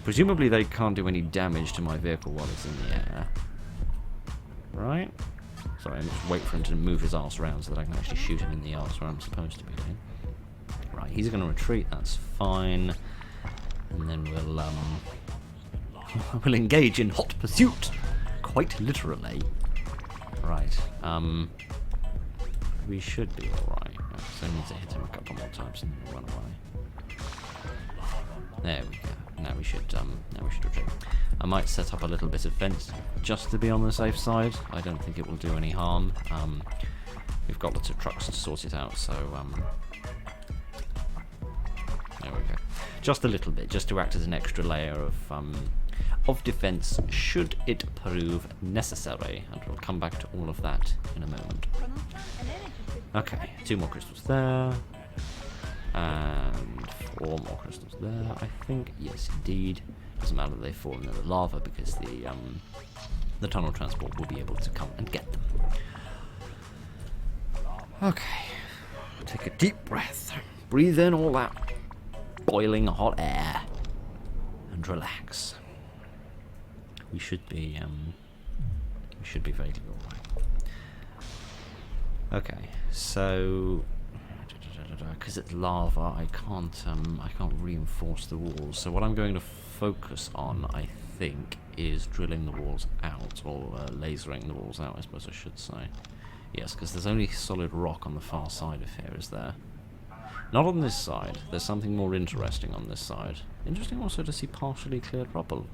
Presumably they can't do any damage to my vehicle while it's in the air. Right? Sorry, I'm just wait for him to move his arse around so that I can actually shoot him in the arse where I'm supposed to be doing. Right, he's going to retreat, that's fine. And then we'll engage in hot pursuit. Quite literally. Right, we should be alright. So I need to hit him a couple more times and run away. There we go. Now we should retreat. I might set up a little bit of fence just to be on the safe side. I don't think it will do any harm. We've got lots of trucks to sort it out, so there we go. just a little bit, just to act as an extra layer of defense should it prove necessary, and we'll come back to all of that in a moment. Okay, 2 more crystals there, and 4 more crystals there, I think. Yes, indeed. Doesn't matter that they fall into the lava, because the tunnel transport will be able to come and get them. Okay, take a deep breath, breathe in all that boiling hot air, and relax. We should be vaguely alright. Okay, so because it's lava, I can't reinforce the walls. So what I'm going to focus on, I think, is drilling the walls out, or lasering the walls out, I suppose I should say. Yes, because there's only solid rock on the far side of here, is there? Not on this side. There's something more interesting on this side. Interesting also to see partially cleared rubble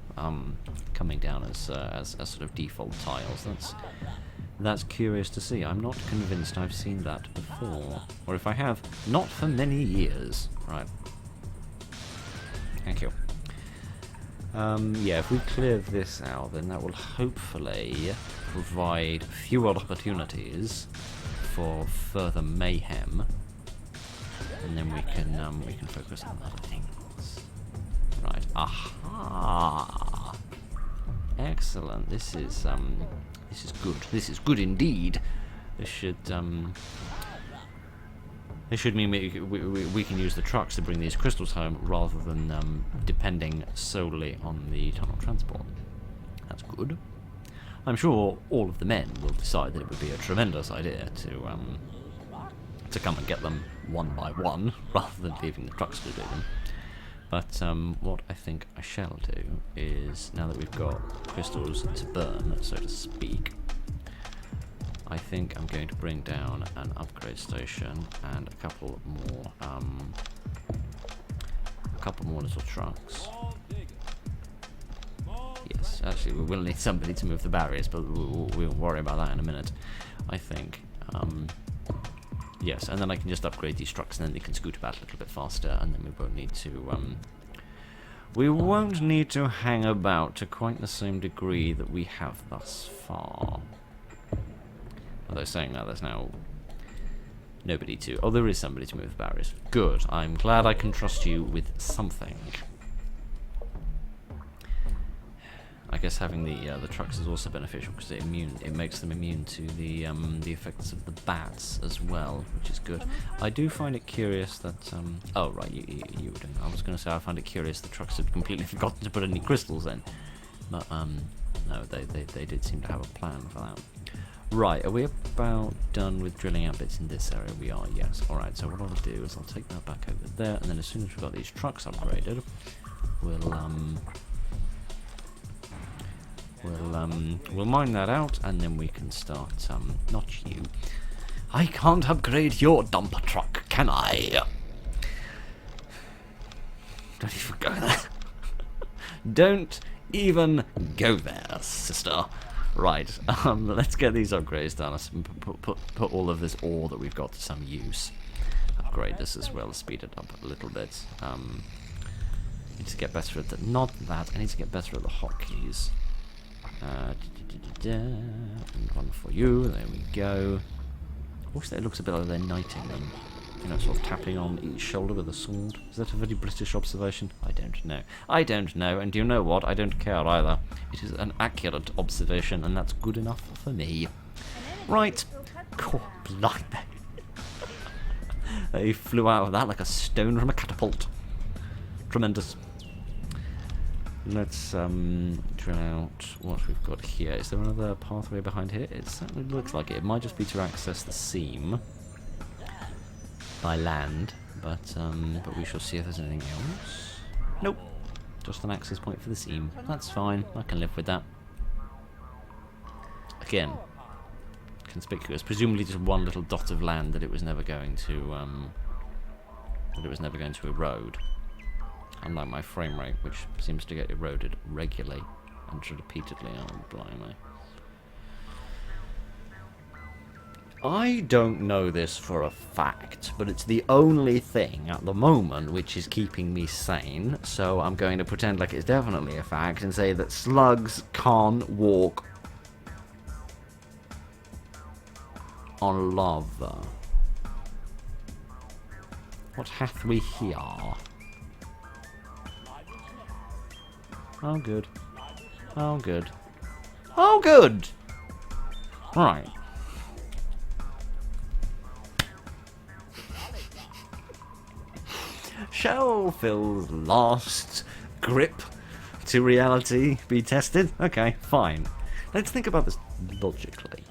coming down as sort of default tiles. That's curious to see. I'm not convinced I've seen that before, or if I have, not for many years. Right. Thank you. Yeah, if we clear this out, then that will hopefully provide fewer opportunities for further mayhem, and then we can focus on other things. Right. Aha. Excellent. This is good. This is good indeed. This should mean we can use the trucks to bring these crystals home rather than depending solely on the tunnel transport. That's good. I'm sure all of the men will decide that it would be a tremendous idea to come and get them one by one rather than leaving the trucks to do them. But what I think I shall do is, now that we've got crystals to burn, so to speak, I think I'm going to bring down an upgrade station and a couple more little trucks. Yes, actually we will need somebody to move the barriers, but we'll worry about that in a minute, I think. Yes, and then I can just upgrade these trucks, and then they can scoot about a little bit faster, and then we won't need to hang about to quite the same degree that we have thus far. Although saying that, there's now nobody to... Oh, there is somebody to move the barriers. Good. I'm glad I can trust you with something. I guess having the trucks is also beneficial because it makes them immune to the effects of the bats as well, which is good. I do find it curious that oh right, you were doing that. I was going to say I find it curious the trucks had completely forgotten to put any crystals in, but no, they did seem to have a plan for that. Right, are we about done with drilling out bits in this area? We are, yes. All right. So what I'll do is I'll take that back over there, and then as soon as we've got these trucks upgraded, we'll mine that out, and then we can start, not you. I can't upgrade your dumper truck, can I? Don't even go there. Don't even go there, sister. Right, let's get these upgrades done. Let's put all of this ore that we've got to some use. Upgrade this as well, speed it up a little bit. Need to get better at the... Not that, I need to get better at the hotkeys. And one for you, there we go. I wish that it looks a bit like they're knighting them. You know, sort of tapping on each shoulder with a sword. Is that a very British observation? I don't know. I don't know, and do you know what? I don't care either. It is an accurate observation, and that's good enough for me. Right. Cool. Blimey. They flew out of that like a stone from a catapult. Tremendous. Let's drill out what we've got here. Is there another pathway behind here? It certainly looks like it. It might just be to access the seam by land, but we shall see if there's anything else. Nope, just an access point for the seam. That's fine. I can live with that. Again, conspicuous. Presumably just one little dot of land that it was never going to erode. Unlike my frame rate, which seems to get eroded regularly and repeatedly. Oh, blimey. I don't know this for a fact, but it's the only thing at the moment which is keeping me sane, so I'm going to pretend like it's definitely a fact and say that slugs can't walk on lava. What hath we here? Oh, good. Oh, good. Oh, good! Right. Shall Phil's last grip to reality be tested? Okay, fine. Let's think about this logically.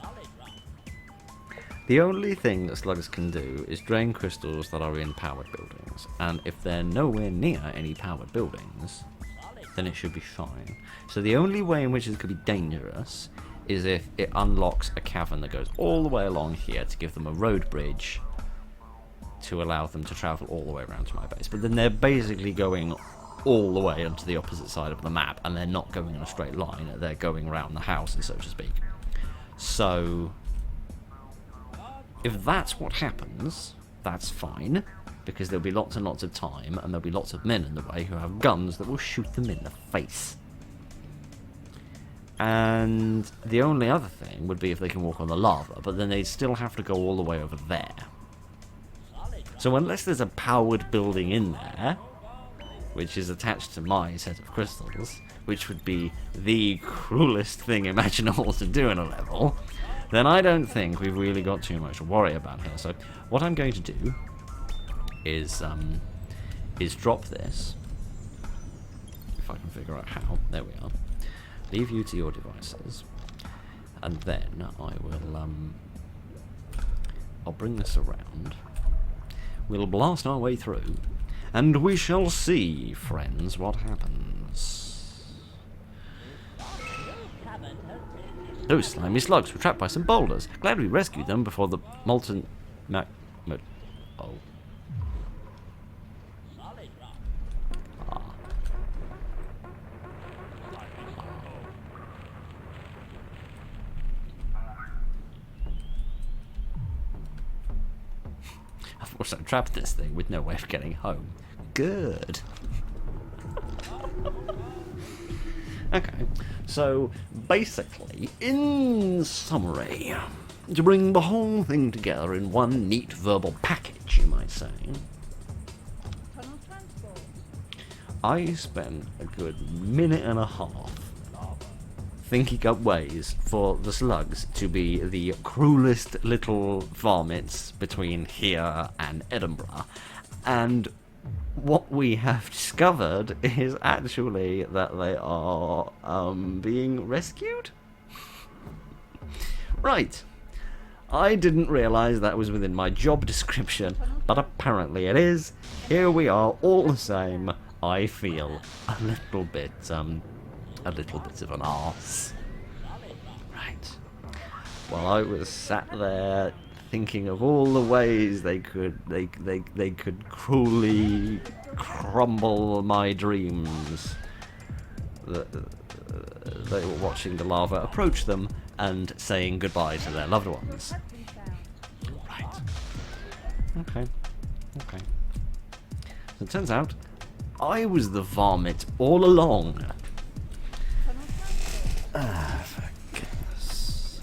The only thing that slugs can do is drain crystals that are in powered buildings, and if they're nowhere near any powered buildings, then it should be fine. So the only way in which it could be dangerous is if it unlocks a cavern that goes all the way along here to give them a road bridge to allow them to travel all the way around to my base. But then they're basically going all the way onto the opposite side of the map, and they're not going in a straight line, they're going around the house, so to speak. So if that's what happens, that's fine, because there'll be lots and lots of time, and there'll be lots of men in the way who have guns that will shoot them in the face. And the only other thing would be if they can walk on the lava, but then they'd still have to go all the way over there. So unless there's a powered building in there, which is attached to my set of crystals, which would be the cruelest thing imaginable to do in a level, then I don't think we've really got too much to worry about here. So what I'm going to do is drop this, if I can figure out how. There we are. Leave you to your devices, and then I will I'll bring this around. We'll blast our way through, and we shall see, friends, what happens. Those slimy slugs were trapped by some boulders. Glad we rescued them before the molten oh. Of course, I trapped this thing with no way of getting home. Good. Okay, so basically, in summary, to bring the whole thing together in one neat verbal package, you might say, I spent a good minute and a half thinking up ways for the slugs to be the cruelest little varmints between here and Edinburgh, and what we have discovered is actually that they are being rescued? Right. I didn't realise that was within my job description, but apparently it is. Here we are, all the same. I feel a little bit of an arse. Right. While I was sat there thinking of all the ways they could cruelly crumble my dreams, they were watching the lava approach them and saying goodbye to their loved ones. Right. Okay. So it turns out I was the varmint all along. For goodness sake.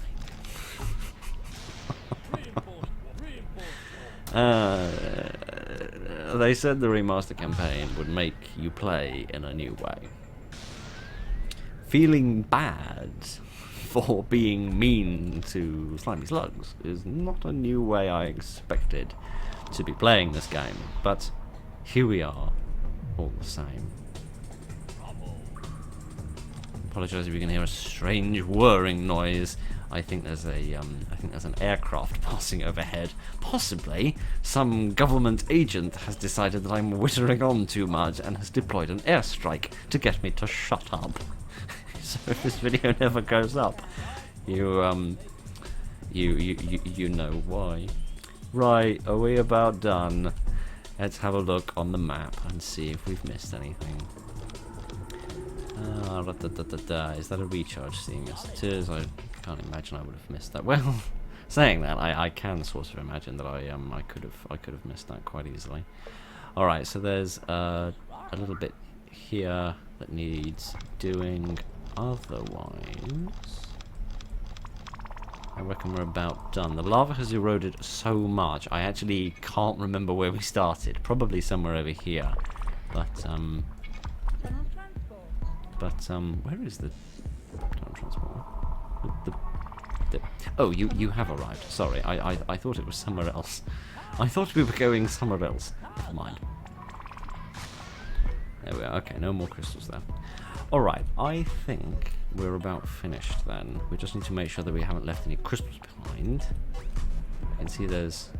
They said the remaster campaign would make you play in a new way. Feeling bad for being mean to slimy slugs is not a new way I expected to be playing this game, but here we are, all the same. Apologise if you can hear a strange whirring noise. I think there's an aircraft passing overhead. Possibly some government agent has decided that I'm whittering on too much and has deployed an airstrike to get me to shut up. So if this video never goes up, you know why. Right, are we about done? Let's have a look on the map and see if we've missed anything. Is that a recharge seeing? Yes, it is. I can't imagine I would have missed that. Well, Saying that, I can sort of imagine that I could have missed that quite easily. All right, so there's a little bit here that needs doing. Otherwise, I reckon we're about done. The lava has eroded so much, I actually can't remember where we started. Probably somewhere over here. But, where is the tunnel transport? Oh, you have arrived. Sorry, I thought it was somewhere else. I thought we were going somewhere else. Never mind. There we are. Okay, no more crystals there. Alright, I think we're about finished then. We just need to make sure that we haven't left any crystals behind. I can see there's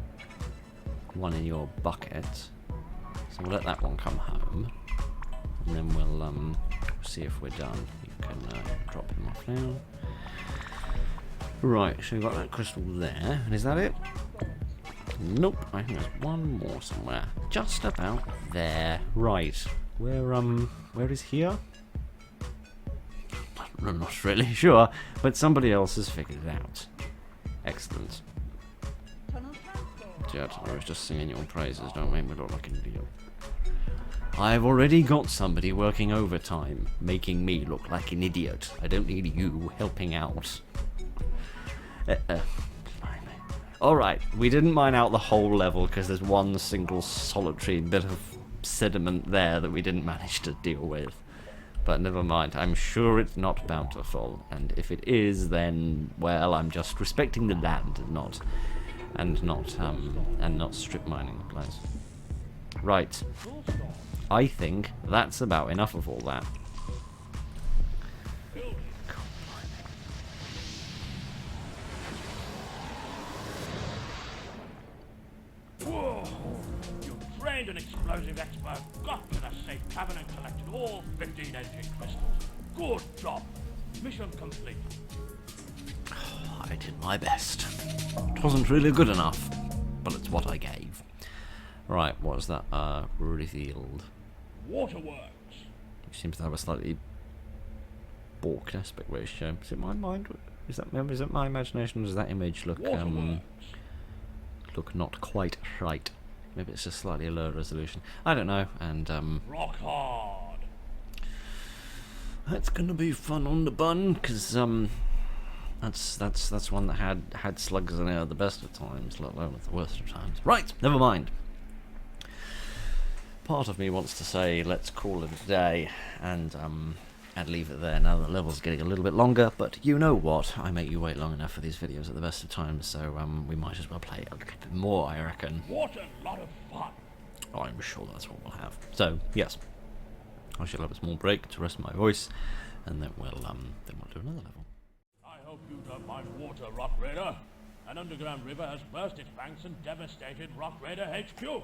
one in your bucket. So we'll let that one come home. And then we'll see if we're done. You can drop him off now. Right, so we've got that crystal there. And is that it? Nope, I think there's one more somewhere. Just about there. Right. Where is here? I'm not really sure, but somebody else has figured it out. Excellent. Jet, I was just singing your praises, don't make me look like an idiot. I've already got somebody working overtime, making me look like an idiot. I don't need you helping out. Alright, we didn't mine out the whole level because there's one single solitary bit of sediment there that we didn't manage to deal with. But never mind, I'm sure it's not bountiful, and if it is, then, well, I'm just respecting the land and not strip mining the place. Right. I think that's about enough of all that. Whoa! You trained an explosive expert, got to the safe cavern and collected all 15 energy crystals. Good job. Mission complete. I did my best. It wasn't really good enough, but it's what I gave. Right, what was that? Revealed. Waterworks. Which seems to have a slightly balked aspect ratio. Is it my mind? Is that my imagination? Or does that image look look not quite right? Maybe it's just slightly lower resolution. I don't know. And Rock hard. That's gonna be fun on the bun, because that's one that had slugs in it at the best of times, let alone at the worst of times. Right, never mind. Part of me wants to say let's call it a day and leave it there. Now the level's getting a little bit longer, but you know what? I make you wait long enough for these videos at the best of times, so we might as well play a little bit more, I reckon. What a lot of fun. I'm sure that's what we'll have. So yes, I shall have a small break to rest my voice, and then we'll do another level. I hope you don't mind water, Rock Raider. An underground river has burst its banks and devastated Rock Raider HQ.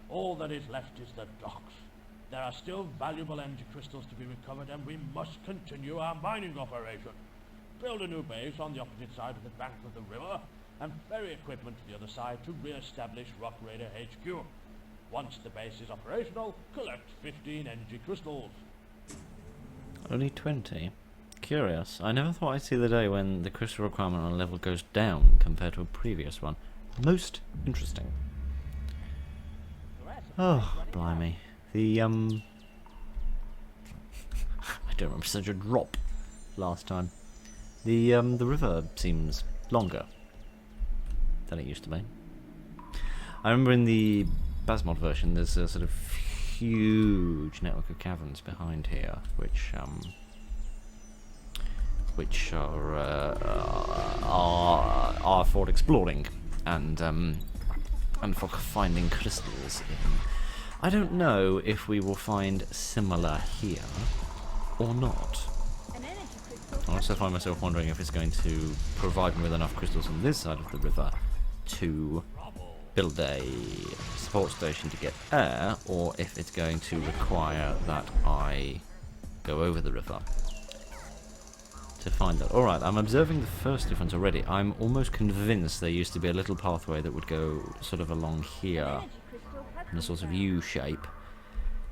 All that is left is the docks. There are still valuable energy crystals to be recovered, and we must continue our mining operation. Build a new base on the opposite side of the bank of the river, and ferry equipment to the other side to re-establish Rock Raider HQ. Once the base is operational, collect 15 energy crystals. Only 20? Curious. I never thought I'd see the day when the crystal requirement on a level goes down compared to a previous one. Most interesting. Oh, blimey. The, I don't remember such a drop last time. The river seems longer than it used to be. I remember in the Basmod version there's a sort of huge network of caverns behind here, which are for exploring and for finding crystals in. I don't know if we will find similar here or not. I also find myself wondering if it's going to provide me with enough crystals on this side of the river to build a support station to get air, or if it's going to require that I go over the river to find that. Alright, I'm observing the first difference already. I'm almost convinced there used to be a little pathway that would go sort of along here in a sort of U shape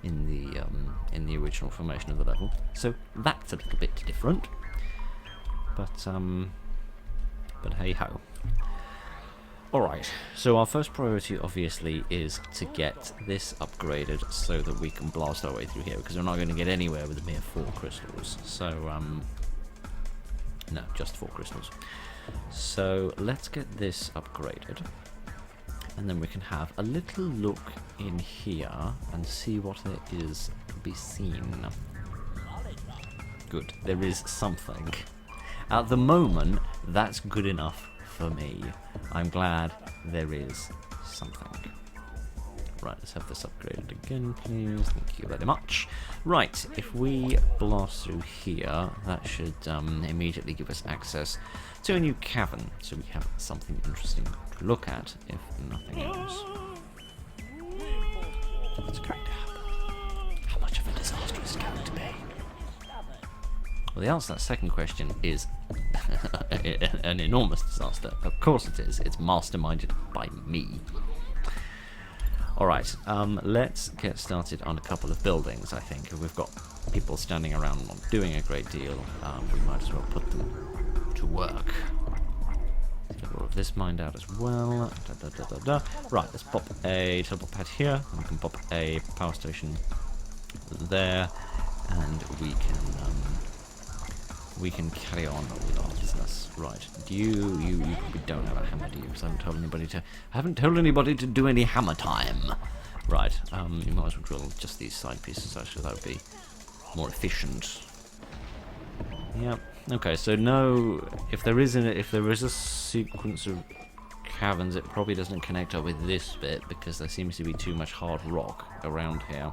in the original formation of the level. So that's a little bit different. But hey ho. Alright, so our first priority obviously is to get this upgraded so that we can blast our way through here, because we're not going to get anywhere with a mere 4 crystals. So, no, just 4 crystals. So, let's get this upgraded, and then we can have a little look in here and see what there is to be seen. Good, there is something. At the moment, that's good enough for me. I'm glad there is something. Right, let's have this upgraded again, please. Thank you very much. Right, if we blast through here, that should immediately give us access to a new cavern, so we have something interesting to look at, if nothing else. What's going to happen? How much of a disaster is it going to be? Well, the answer to that second question is an enormous disaster. Of course it is. It's masterminded by me. Alright, let's get started on a couple of buildings, I think. If we've got people standing around not doing a great deal, we might as well put them to work. Get all of this mined out as well. Right, let's pop a teleport pad here. We can pop a power station there, and we can carry on with our business. Right, you probably don't have a hammer, do you? Because I haven't told anybody to do any hammer time. Right, you might as well drill just these side pieces, actually. That would be more efficient. Yeah. Okay, so no, if there is a sequence of caverns, it probably doesn't connect up with this bit because there seems to be too much hard rock around here.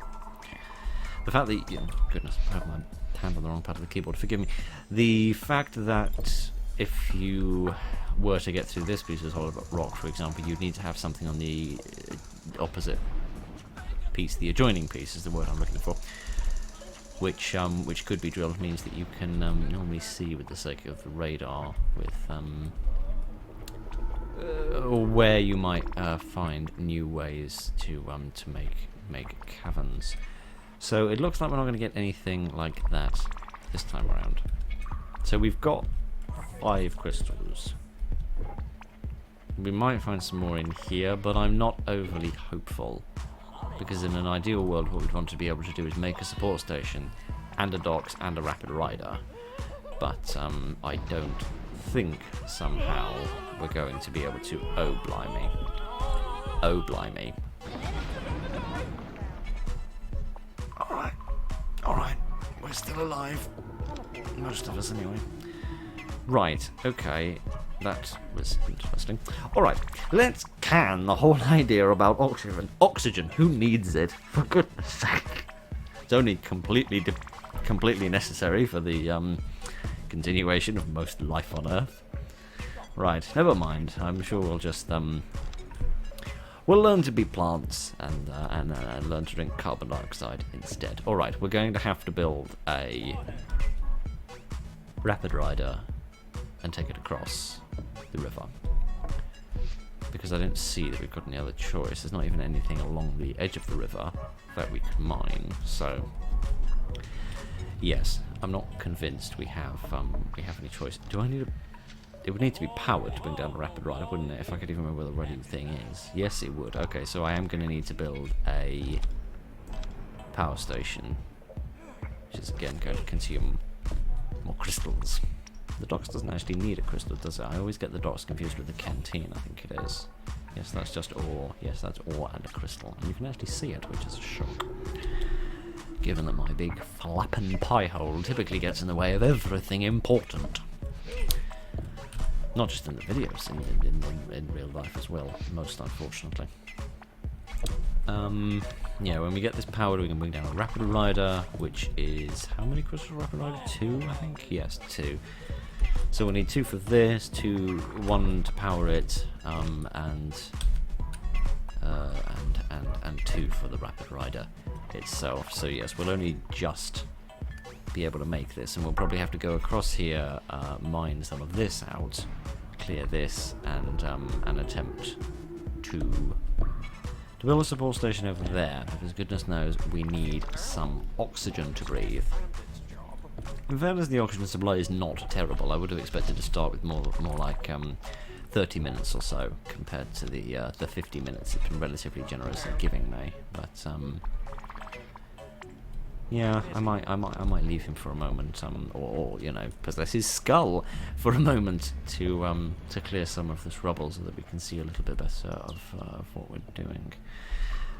The fact that, goodness, I have my hand on the wrong part of the keyboard, forgive me. The fact that if you were to get through this piece of solid rock, for example, you'd need to have something on the opposite piece, the adjoining piece is the word I'm looking for, which could be drilled, means that you can normally see, with the sake of the radar, with where you might find new ways to make caverns. So it looks like we're not going to get anything like that this time around. So we've got 5 crystals. We might find some more in here, but I'm not overly hopeful. Because in an ideal world, what we'd want to be able to do is make a support station, and a docks, and a rapid rider. But I don't think somehow we're going to be able to. Oh, blimey. Oh, blimey. Alright, we're still alive. Most of us, anyway. Right, okay. That was interesting. Alright, let's can the whole idea about oxygen. Oxygen, who needs it? For goodness sake. It's only completely necessary for the continuation of most life on Earth. Right, never mind. I'm sure we'll just we'll learn to be plants and learn to drink carbon dioxide instead. Alright, we're going to have to build a rapid rider and take it across the river. Because I don't see that we've got any other choice. There's not even anything along the edge of the river that we can mine. So, yes, I'm not convinced we have any choice. Do I need a... It would need to be powered to bring down a rapid rider, wouldn't it? If I could even remember where the running thing is. Yes, it would. Okay, so I am going to need to build a power station, which is again going to consume more crystals. The docks doesn't actually need a crystal, does it? I always get the docks confused with the canteen, I think it is. Yes, that's just ore. Yes, that's ore and a crystal. And you can actually see it, which is a shock. Given that my big flapping pie hole typically gets in the way of everything important. Not just in the videos, in real life as well, most unfortunately. Yeah, when we get this powered, we can bring down a rapid rider, which is... How many crystals rapid rider? 2, I think? Yes, 2. So we'll need 2 for this, 1 to power it, and 2 for the rapid rider itself. So yes, we'll only just be able to make this, and we'll probably have to go across here, mine some of this out, clear this, and attempt to build a support station over there, because goodness knows we need some oxygen to breathe. In fairness, the oxygen supply is not terrible. I would have expected to start with more like 30 minutes or so compared to the 50 minutes it's been relatively generous at giving me. But yeah, I might leave him for a moment, or you know, possess his skull for a moment to clear some of this rubble so that we can see a little bit better of what we're doing.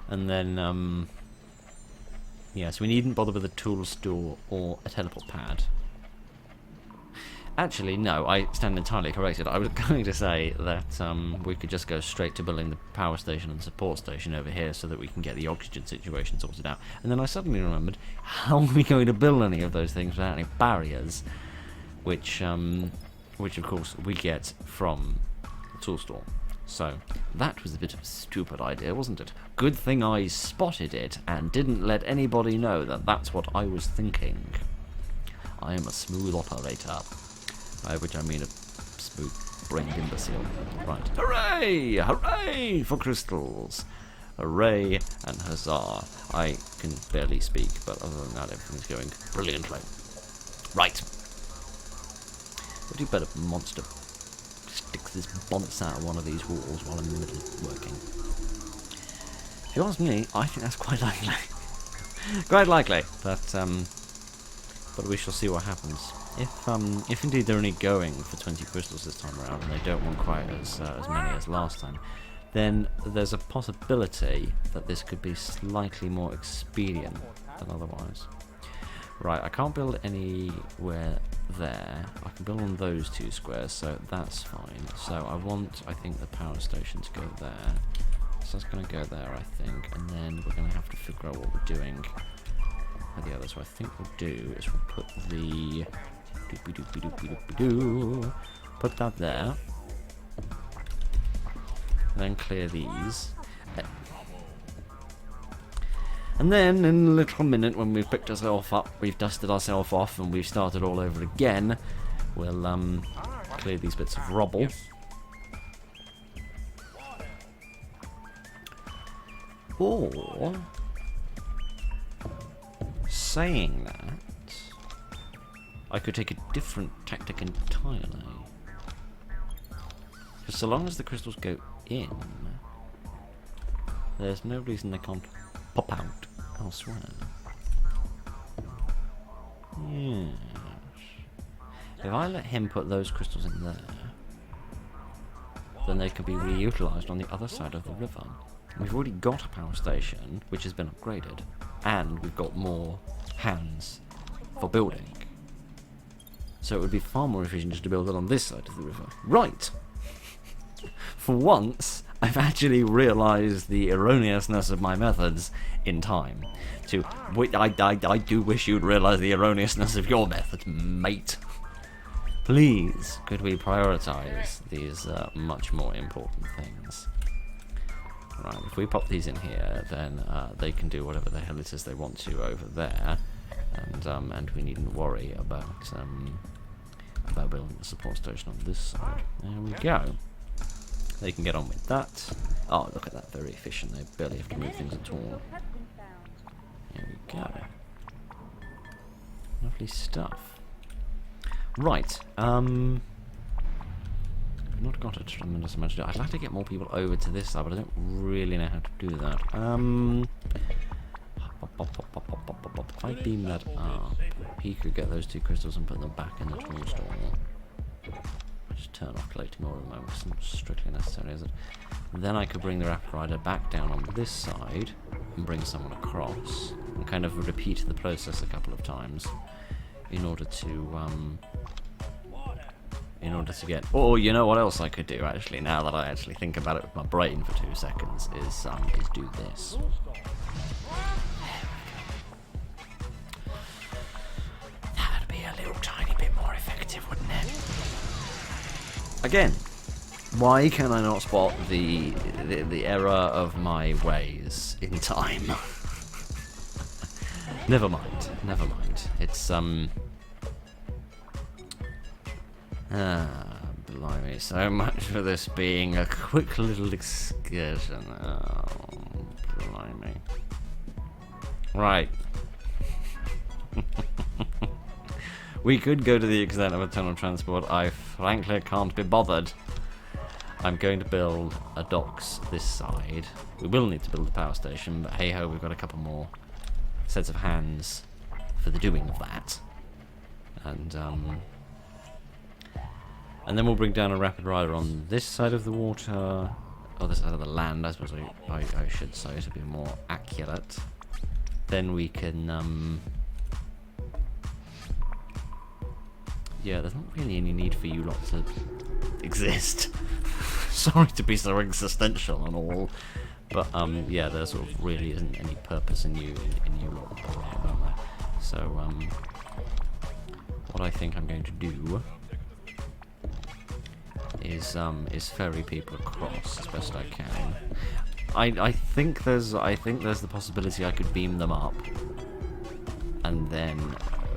And then yeah, so we needn't bother with a tool store or a teleport pad. Actually, no, I stand entirely corrected. I was going to say that we could just go straight to building the power station and support station over here so that we can get the oxygen situation sorted out. And then I suddenly remembered, how are we going to build any of those things without any barriers? Which of course we get from the tool store. So that was a bit of a stupid idea, wasn't it? Good thing I spotted it and didn't let anybody know that that's what I was thinking. I am a smooth operator. By which I mean a smooth-brained imbecile. Right. Hooray! Hooray for crystals! Hooray and huzzah. I can barely speak, but other than that, everything's going brilliantly. Right. What do you bet a monster sticks this bonce out of one of these walls while I'm in the middle of working? If you ask me, I think that's quite likely. Quite likely, but we shall see what happens. If indeed they're only going for 20 crystals this time around, and they don't want quite as many as last time, then there's a possibility that this could be slightly more expedient than otherwise. Right, I can't build anywhere there. I can build on those two squares, so that's fine. So I think the power station to go there. So it's going to go there, I think, and then we're going to have to figure out what we're doing with the others. So I think what we'll do is we'll put the put that there, and then clear these, and then in a little minute, when we've picked ourselves up, we've dusted ourselves off, and we've started all over again, we'll clear these bits of rubble. Or, saying that, I could take a different tactic entirely. Because so long as the crystals go in, there's no reason they can't pop out elsewhere. Yes. If I let him put those crystals in there, then they can be reutilised on the other side of the river. We've already got a power station, which has been upgraded, and we've got more hands for building. So it would be far more efficient just to build it on this side of the river. Right! For once, I've actually realised the erroneousness of my methods in time. I do wish you'd realise the erroneousness of your methods, mate. Please, could we prioritise these much more important things? Right, if we pop these in here, then they can do whatever the hell it is they want to over there, and we needn't worry about building the support station on this side. There we go. They can get on with that. Oh, look at that, very efficient. They barely have to move things at all. There we go. Lovely stuff. Right, I've not got a tremendous amount to do. I'd like to get more people over to this side, but I don't really know how to do that. If I beam that up, he could get those two crystals and put them back in the tool store. I just turn off collecting ore at the moment, it's not strictly necessary, is it? And then I could bring the Rapid Rider back down on this side and bring someone across and kind of repeat the process a couple of times in order to get... Or you know what else I could do, actually, now that I actually think about it with my brain for 2 seconds, is do this. That'd be a little tiny bit more effective, wouldn't it? Again, why can I not spot the error of my ways in time? Never mind, never mind. It's blimey, so much for this being a quick little excursion. Oh, blimey. Right. We could go to the extent of a tunnel transport. I frankly can't be bothered. I'm going to build a docks this side. We will need to build a power station, but hey ho, we've got a couple more sets of hands for the doing of that. And then we'll bring down a rapid rider on this side of the water, or this side of the land, I suppose I should say, to be more accurate. Then we can, yeah, there's not really any need for you lot to exist. Sorry to be so existential and all, but yeah, there sort of really isn't any purpose in you lot worrying about that. So what I think I'm going to do is ferry people across as best I can. I think there's the possibility I could beam them up and then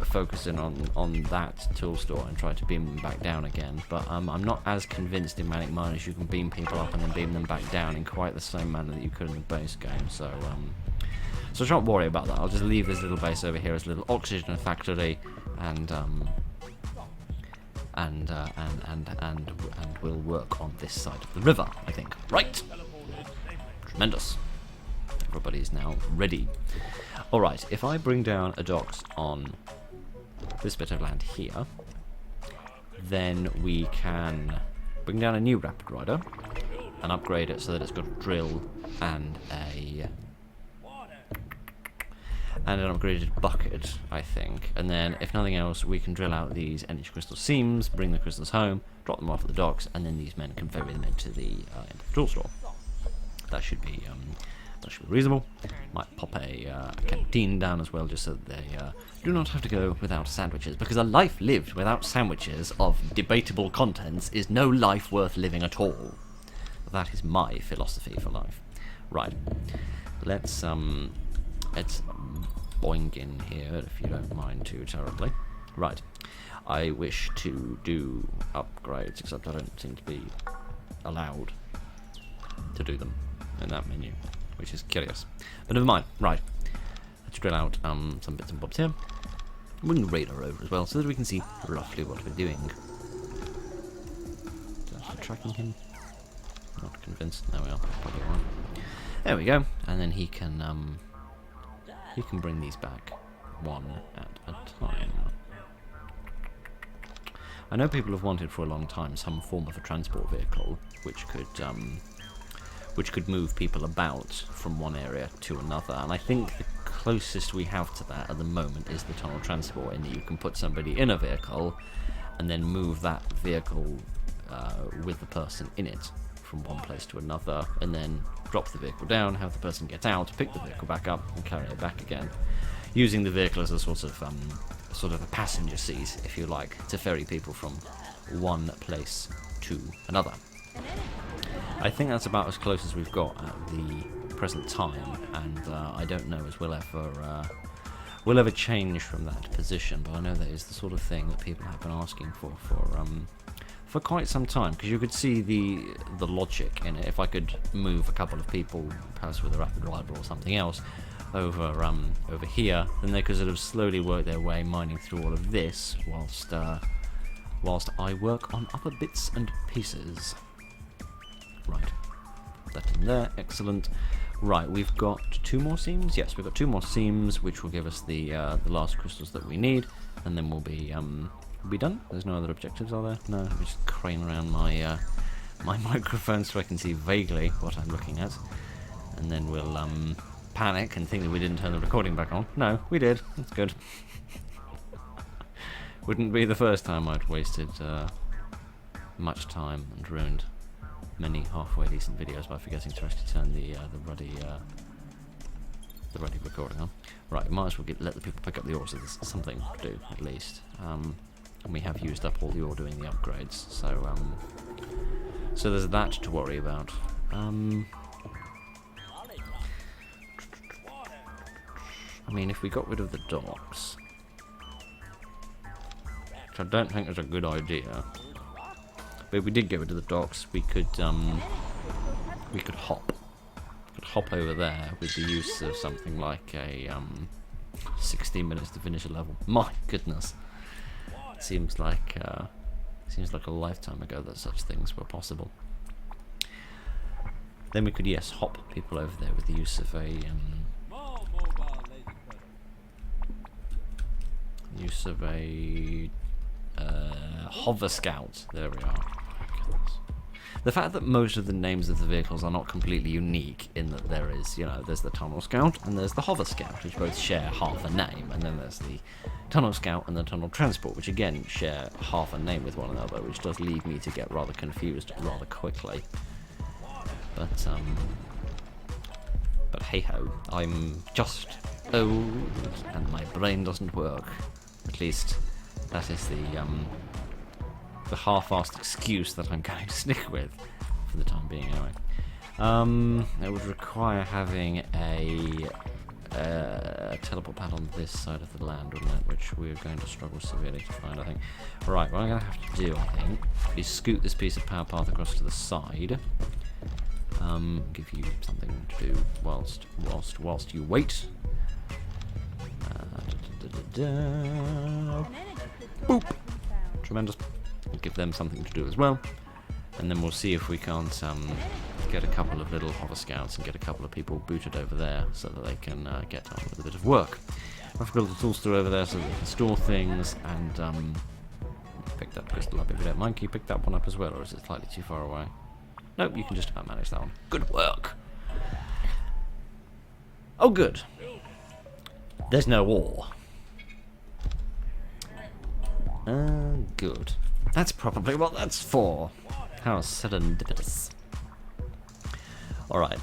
focus in on that tool store and try to beam them back down again, but I'm not as convinced in Manic Miners you can beam people up and then beam them back down in quite the same manner that you could in the base game, so I shan't worry about that. I'll just leave this little base over here as a little oxygen factory, and we'll work on this side of the river, I think. Right! Tremendous. Everybody's now ready. Alright, if I bring down a docks on this bit of land here, then we can bring down a new rapid rider and upgrade it so that it's got a drill and an upgraded bucket, I think. And then, if nothing else, we can drill out these energy crystal seams, bring the crystals home, drop them off at the docks, and then these men can ferry them into the tool store. That should be reasonable. Might pop a canteen down as well, just so that they do not have to go without sandwiches, because a life lived without sandwiches of debatable contents is no life worth living at all. That is my philosophy for life. Right, let's boing in here, if you don't mind too terribly. Right, I wish to do upgrades, except I don't seem to be allowed to do them in that menu, which is curious. But never mind. Right, let's drill out some bits and bobs here. Bring the radar over as well, so that we can see roughly what we're doing. Is that actually tracking him? Not convinced. There we are. Probably right. There we go. And then he can bring these back one at a time. I know people have wanted for a long time some form of a transport vehicle which could move people about from one area to another, and I think the closest we have to that at the moment is the tunnel transport, in that you can put somebody in a vehicle and then move that vehicle with the person in it from one place to another, and then drop the vehicle down, have the person get out, pick the vehicle back up, and carry it back again, using the vehicle as a sort of a passenger seat, if you like, to ferry people from one place to another. I think that's about as close as we've got at the present time, and I don't know as we'll ever change from that position, but I know that is the sort of thing that people have been asking for quite some time, because you could see the logic in it. If I could move a couple of people, perhaps with a rapid rider or something else, over here, then they could sort of slowly work their way mining through all of this, whilst I work on other bits and pieces. Right, that in there, excellent. Right, we've got 2 more seams. Yes, we've got 2 more seams, which will give us the last crystals that we need, and then we'll be done. There's no other objectives, are there? No. Let me just crane around my my microphone so I can see vaguely what I'm looking at, and then we'll panic and think that we didn't turn the recording back on. No, we did. That's good. Wouldn't be the first time I'd wasted much time and ruined many halfway decent videos by forgetting to actually turn the ruddy recording on. Right, we might as well let the people pick up the ore, so there's something to do at least. And we have used up all the ore doing the upgrades, so so there's that to worry about. I mean, if we got rid of the docks, which I don't think is a good idea, but if we did get rid of the docks, we could hop. We could hop over there with the use of something like a 16 minutes to finish a level. My goodness. Seems like a lifetime ago that such things were possible. Then we could, yes, hop people over there with the use of a hover scout. There we are. The fact that most of the names of the vehicles are not completely unique, in that there is, you know, there's the Tunnel Scout and there's the Hover Scout, which both share half a name, and then there's the Tunnel Scout and the Tunnel Transport, which again share half a name with one another, which does lead me to get rather confused rather quickly. But hey ho, I'm just old and my brain doesn't work. At least that is the half-assed excuse that I'm going to stick with for the time being, anyway. It would require having a teleport pad on this side of the land, wouldn't it? Which we're going to struggle severely to find, I think. Right, what I'm going to have to do, I think, is scoot this piece of power path across to the side. Give you something to do whilst you wait. Boop! Tremendous. We'll give them something to do as well, and then we'll see if we can't get a couple of little hover scouts and get a couple of people booted over there so that they can get on with a bit of work. I've built a tool store over there so that we can store things, and pick that crystal up if you don't mind. Can you pick that one up as well, or is it slightly too far away? Nope, you can just about manage that one. Good work. Oh, good. There's no ore. Good. That's probably what that's for. How serendipitous. Alright,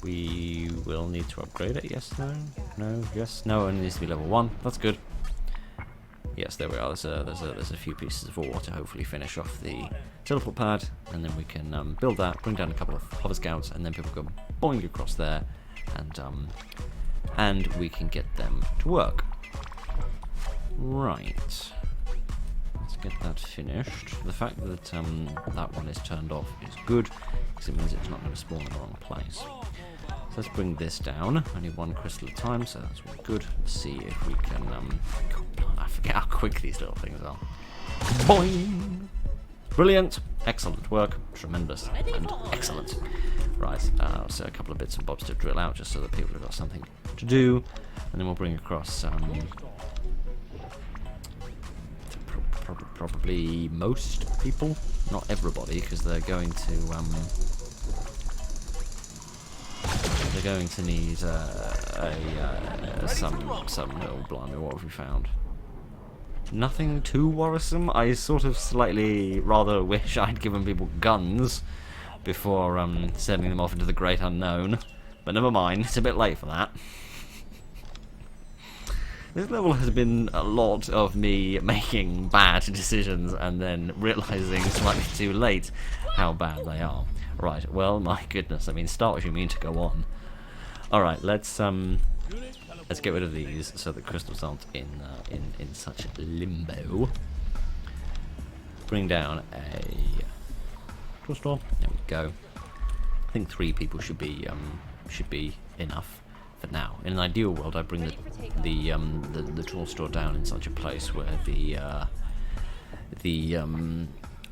we will need to upgrade it. Yes, no, no, yes, no, it needs to be level 1. That's good. Yes, there we are. There's a few pieces of ore to hopefully finish off the teleport pad, and then we can build that, bring down a couple of hover scouts, and then people go boing across there, and we can get them to work. Right. Let's get that finished. The fact that that one is turned off is good, because it means it's not going to spawn in the wrong place. So let's bring this down. Only one crystal at a time, so that's really good. Let's see if we can... I forget how quick these little things are. Boing! Brilliant! Excellent work. Tremendous. And excellent. Right, so a couple of bits and bobs to drill out, just so that people have got something to do. And then we'll bring across... probably most people, not everybody, because they're going to need some oh blimey, what have we found? Nothing too worrisome. I sort of slightly rather wish I'd given people guns before sending them off into the great unknown, but never mind, it's a bit late for that. This level has been a lot of me making bad decisions and then realising slightly too late how bad they are. Right, well, my goodness, I mean, start as you mean to go on. Alright, let's get rid of these so that crystals aren't in such limbo. Bring down a tool store. There we go. I think 3 people should be enough. Now, in an ideal world, I bring the tool store down in such a place where the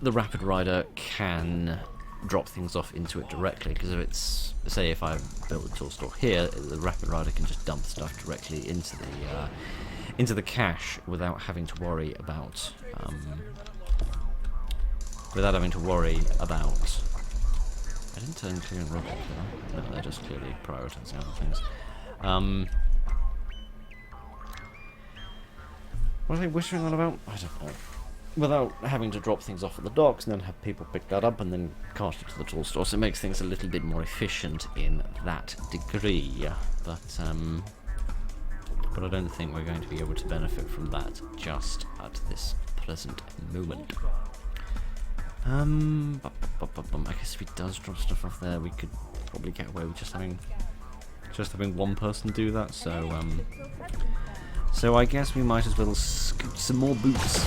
rapid rider can drop things off into it directly. Because if it's, say, if I build a tool store here, the rapid rider can just dump stuff directly into the cache without having to worry about I didn't turn clear and rocket, did I? No, they're just clearly prioritising other things. What are they whispering on about? I don't know. Without having to drop things off at the docks and then have people pick that up and then cast it to the tool store, so it makes things a little bit more efficient in that degree. But I don't think we're going to be able to benefit from that just at this present moment. I guess if he does drop stuff off there, we could probably get away with just having one person do that. So I guess we might as well scoot some more boots.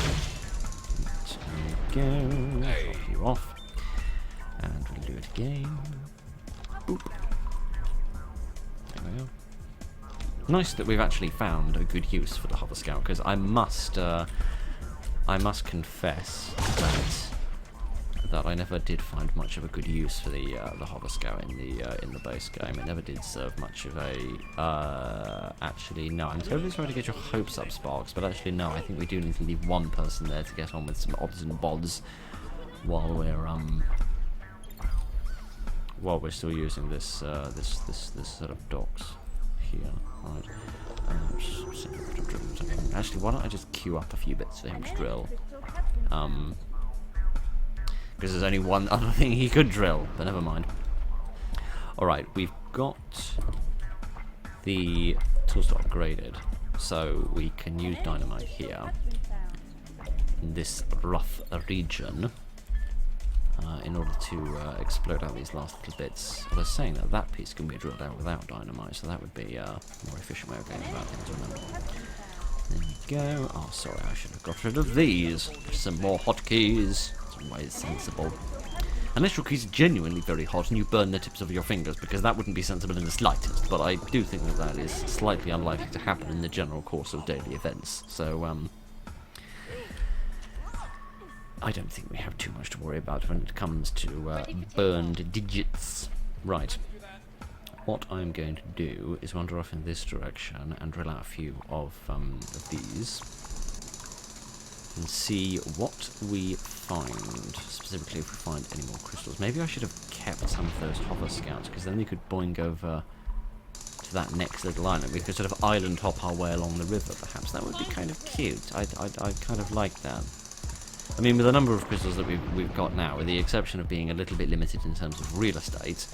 There we go. Drop you off, and we'll do it again. Boop. There we go. Nice that we've actually found a good use for the hover scout, because I must confess that I never did find much of a good use for the hover scout in the base game. It never did serve much of a. Actually, no. I'm totally sorry to get your hopes up, Sparks, but actually, no. I think we do need to leave one person there to get on with some odds and bods while we're still using this this set of docks here. Right. Actually, why don't I just queue up a few bits for him to drill? Because there's only one other thing he could drill, but never mind. Alright, we've got the tools upgraded, so we can use dynamite here in this rough region in order to explode out these last little bits. I was saying that that piece can be drilled out without dynamite, so that would be a more efficient way of going about things, remember. There we go. Oh, sorry, I should have got rid of these. Some more hotkeys. It's always sensible. Unless your keys are genuinely very hot and you burn the tips of your fingers, because that wouldn't be sensible in the slightest, but I do think that that is slightly unlikely to happen in the general course of daily events, so, I don't think we have too much to worry about when it comes to burned digits. Right. What I'm going to do is wander off in this direction and drill out a few of these and see what we find, specifically if we find any more crystals. Maybe I should have kept some of those hover scouts, because then we could boing over to that next little island. We could sort of island hop our way along the river, perhaps. That would be kind of cute. I'd kind of like that. I mean, with the number of crystals that we've got now, with the exception of being a little bit limited in terms of real estate,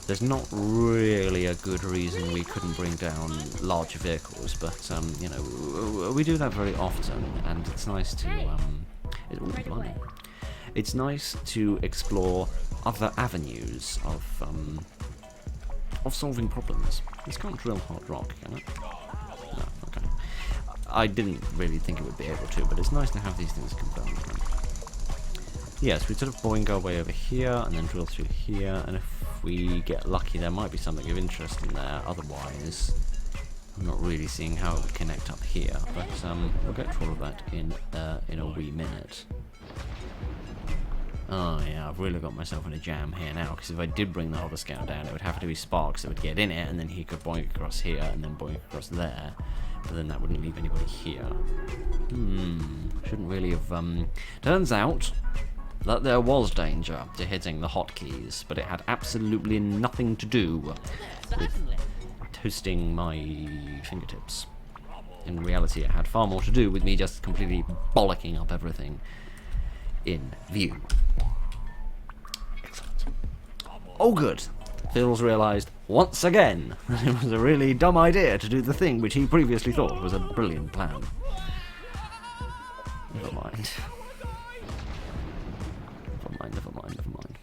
there's not really a good reason we couldn't bring down larger vehicles, but, you know, we do that very often, and it's nice to, it's nice to explore other avenues of solving problems. This can't drill hard rock, can it? No, okay. I didn't really think it would be able to, but it's nice to have these things confirmed. Yes, we sort of boing our way over here, and then drill through here, and if we get lucky there might be something of interest in there. Otherwise, I'm not really seeing how it would connect up here, but we'll get to all of that in a wee minute. Oh yeah, I've really got myself in a jam here now, because if I did bring the hover scout down, it would have to be Sparks that would get in it, and then he could boing across here, and then boing across there, but then that wouldn't leave anybody here. Shouldn't really have, turns out that there was danger to hitting the hotkeys, but it had absolutely nothing to do with toasting my fingertips. In reality, it had far more to do with me just completely bollocking up everything in view. Excellent. Oh good! Phil's realised once again that it was a really dumb idea to do the thing which he previously thought was a brilliant plan. Never mind. Never mind.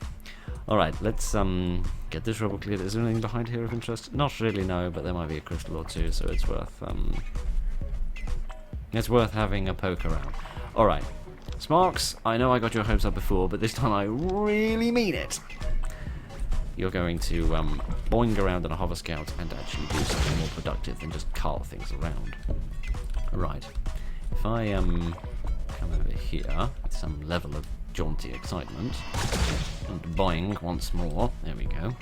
Alright, let's get this rubble cleared. Is there anything behind here of interest? Not really, no, but there might be a crystal or two, so it's worth having a poke around. Alright. Sparks, I know I got your hopes up before, but this time I really mean it. You're going to boing around in a hover scout and actually do something more productive than just cart things around. Right. If I come over here with some level of jaunty excitement and boing once more, there we go,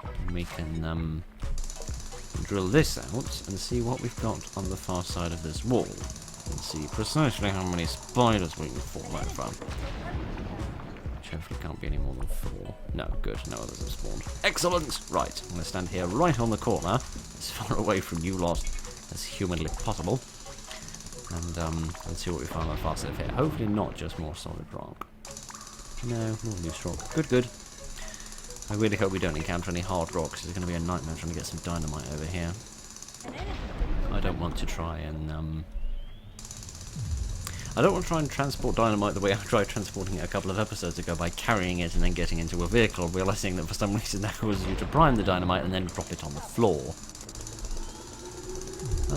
and we can drill this out and see what we've got on the far side of this wall and see precisely how many spiders we can fall over, which hopefully can't be any more than 4. No, good, no others have spawned. Excellent! Right, I'm going to stand here right on the corner, as far away from you lot as humanly possible, and see what we find on the far side of here. Hopefully not just more solid rock. No, more loose rock. Good. I really hope we don't encounter any hard rocks. It's going to be a nightmare trying to get some dynamite over here. I don't want to try and transport dynamite the way I tried transporting it a couple of episodes ago by carrying it and then getting into a vehicle, realising that for some reason that was you to prime the dynamite and then drop it on the floor.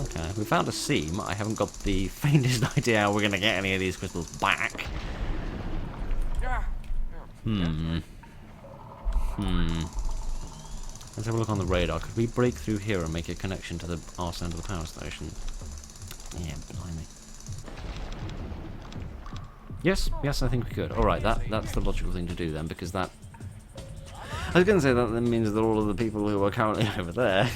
Okay, we found a seam. I haven't got the faintest idea how we're going to get any of these crystals back. Let's have a look on the radar. Could we break through here and make a connection to the arse end of the power station? Yeah, blimey. Yes, I think we could. Alright, that's the logical thing to do then, because that... I was going to say that means that all of the people who are currently over there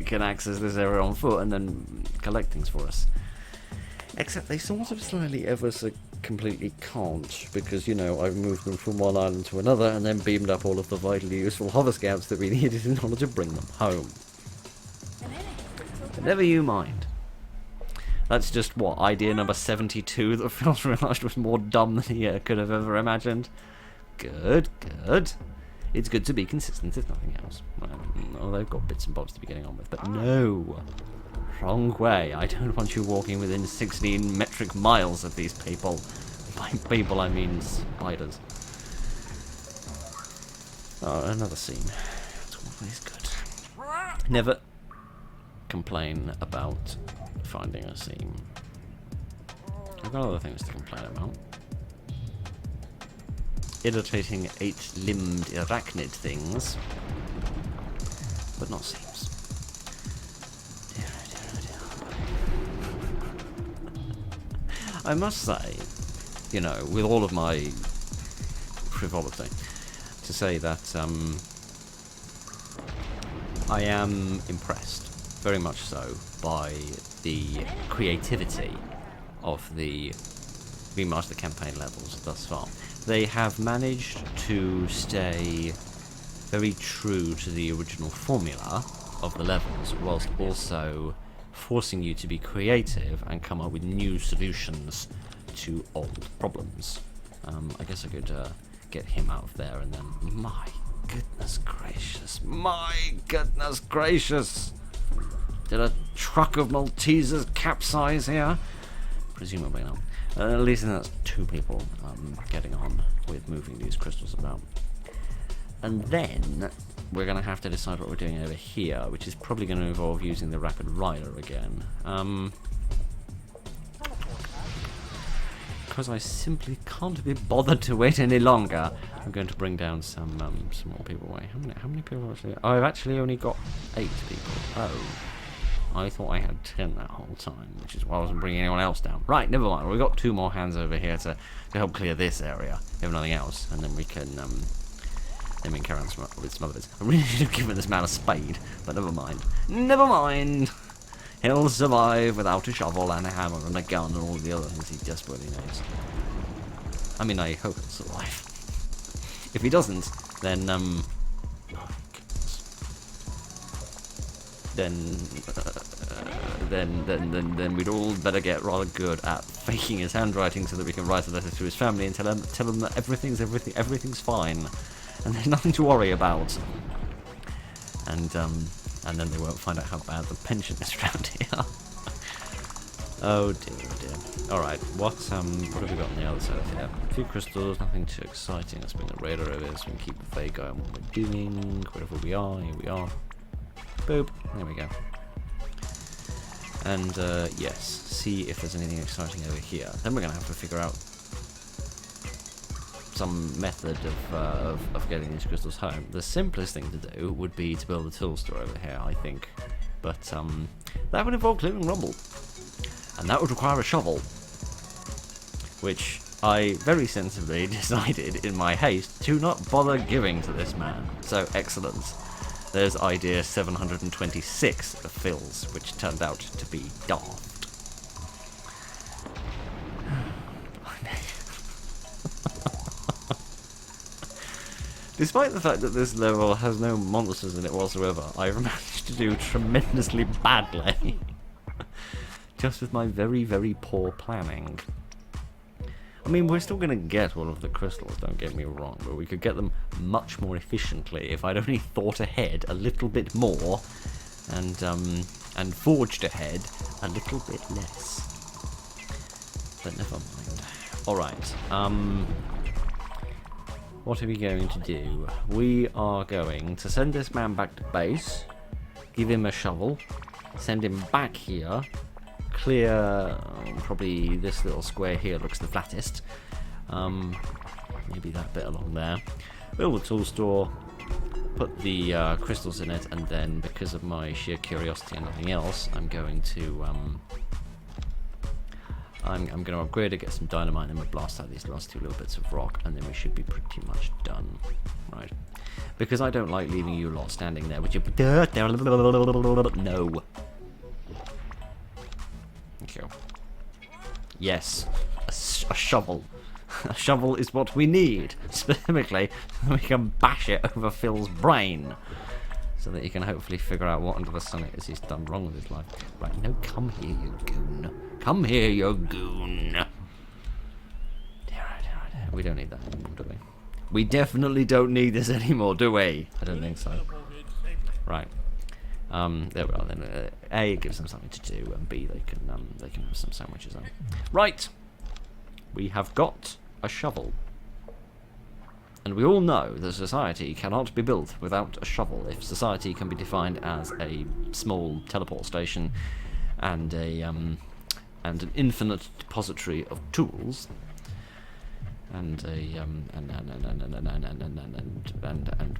can access this area on foot and then collect things for us. Except they sort of slightly ever so completely can't, because, you know, I've moved them from one island to another and then beamed up all of the vitally useful hover scabs that we needed in order to bring them home. But never you mind. That's just, what, idea number 72 that Phil's realised was more dumb than he could have ever imagined. Good. It's good to be consistent, if nothing else. Well, they've got bits and bobs to be getting on with, but no. Wrong way. I don't want you walking within 16 metric miles of these people. By people, I mean spiders. Oh, another scene. That's always good. Never complain about finding a seam. I've got other things to complain about. Irritating 8-limbed arachnid things, but not seams. I must say, you know, with all of my frivolity, to say that I am impressed, very much so, by the creativity of the Remastered campaign levels thus far. They have managed to stay very true to the original formula of the levels, whilst also forcing you to be creative and come up with new solutions to old problems. I guess I could get him out of there and then... My goodness gracious! Did a truck of Maltesers capsize here? Presumably not. At least that's 2 people getting on with moving these crystals about. And then we're going to have to decide what we're doing over here, which is probably going to involve using the Rapid Rider again. Because I simply can't be bothered to wait any longer. I'm going to bring down some more people. Wait, how many people actually? Oh, I've actually only got 8 people. Oh. I thought I had 10 that whole time, which is why I wasn't bringing anyone else down. Right, never mind. We've got 2 more hands over here to help clear this area, if nothing else, and then we can carry on with some others. I really should have given this man a spade, but never mind. Never mind! He'll survive without a shovel and a hammer and a gun and all the other things he desperately needs. I mean, I hope he'll survive. If he doesn't, then, then we'd all better get rather good at faking his handwriting so that we can write a letter to his family and tell him that everything's fine and there's nothing to worry about. And then they won't find out how bad the pension is around here. Oh dear. Alright, what have we got on the other side here? A few crystals, nothing too exciting. Let's bring the radar over so we can keep the vague eye on what we're doing. Wherever we are, here we are. Boop. There we go. And, yes, see if there's anything exciting over here. Then we're going to have to figure out some method of getting these crystals home. The simplest thing to do would be to build a tool store over here, I think. But, that would involve clearing rubble. And that would require a shovel. Which I very sensibly decided in my haste to not bother giving to this man. So, excellent. There's idea 726 of Phil's, which turned out to be daft. Despite the fact that this level has no monsters in it whatsoever, I've managed to do tremendously badly. Just with my very, very poor planning. I mean, we're still going to get all of the crystals, don't get me wrong, but we could get them much more efficiently if I'd only thought ahead a little bit more and forged ahead a little bit less. But never mind. Alright, what are we going to do? We are going to send this man back to base, give him a shovel, send him back here, clear, probably this little square here looks the flattest, maybe that bit along there, build a tool store, put the crystals in it, and then because of my sheer curiosity and nothing else, I'm going to I'm going to upgrade it, get some dynamite, and then we'll blast out these last 2 little bits of rock, and then we should be pretty much done. Right. Because I don't like leaving you lot standing there with your... No. Thank you. Yes. A shovel. A shovel is what we need. Specifically, so we can bash it over Phil's brain. So that he can hopefully figure out what under the sun it is he's done wrong with his life. Right, no, come here, you goon. Come here, you goon. Dear. We don't need that anymore, do we? We definitely don't need this anymore, do we? I don't think so. Right. There we are then. A, it gives them something to do, and B, they can have some sandwiches on. Right. We have got a shovel. And we all know that society cannot be built without a shovel. If society can be defined as a small teleport station and an infinite depository of tools, and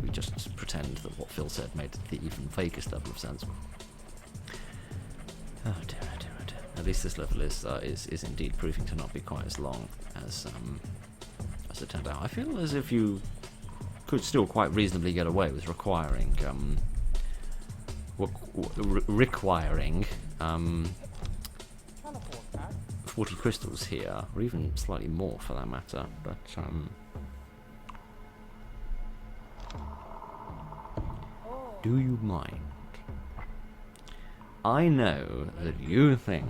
we just pretend that what Phil said made the even fakest level of sense. Oh dear. At least this level is indeed proving to not be quite as long as it turned out. I feel as if you could still quite reasonably get away with requiring 40 crystals here, or even slightly more for that matter, but do you mind? I know that you think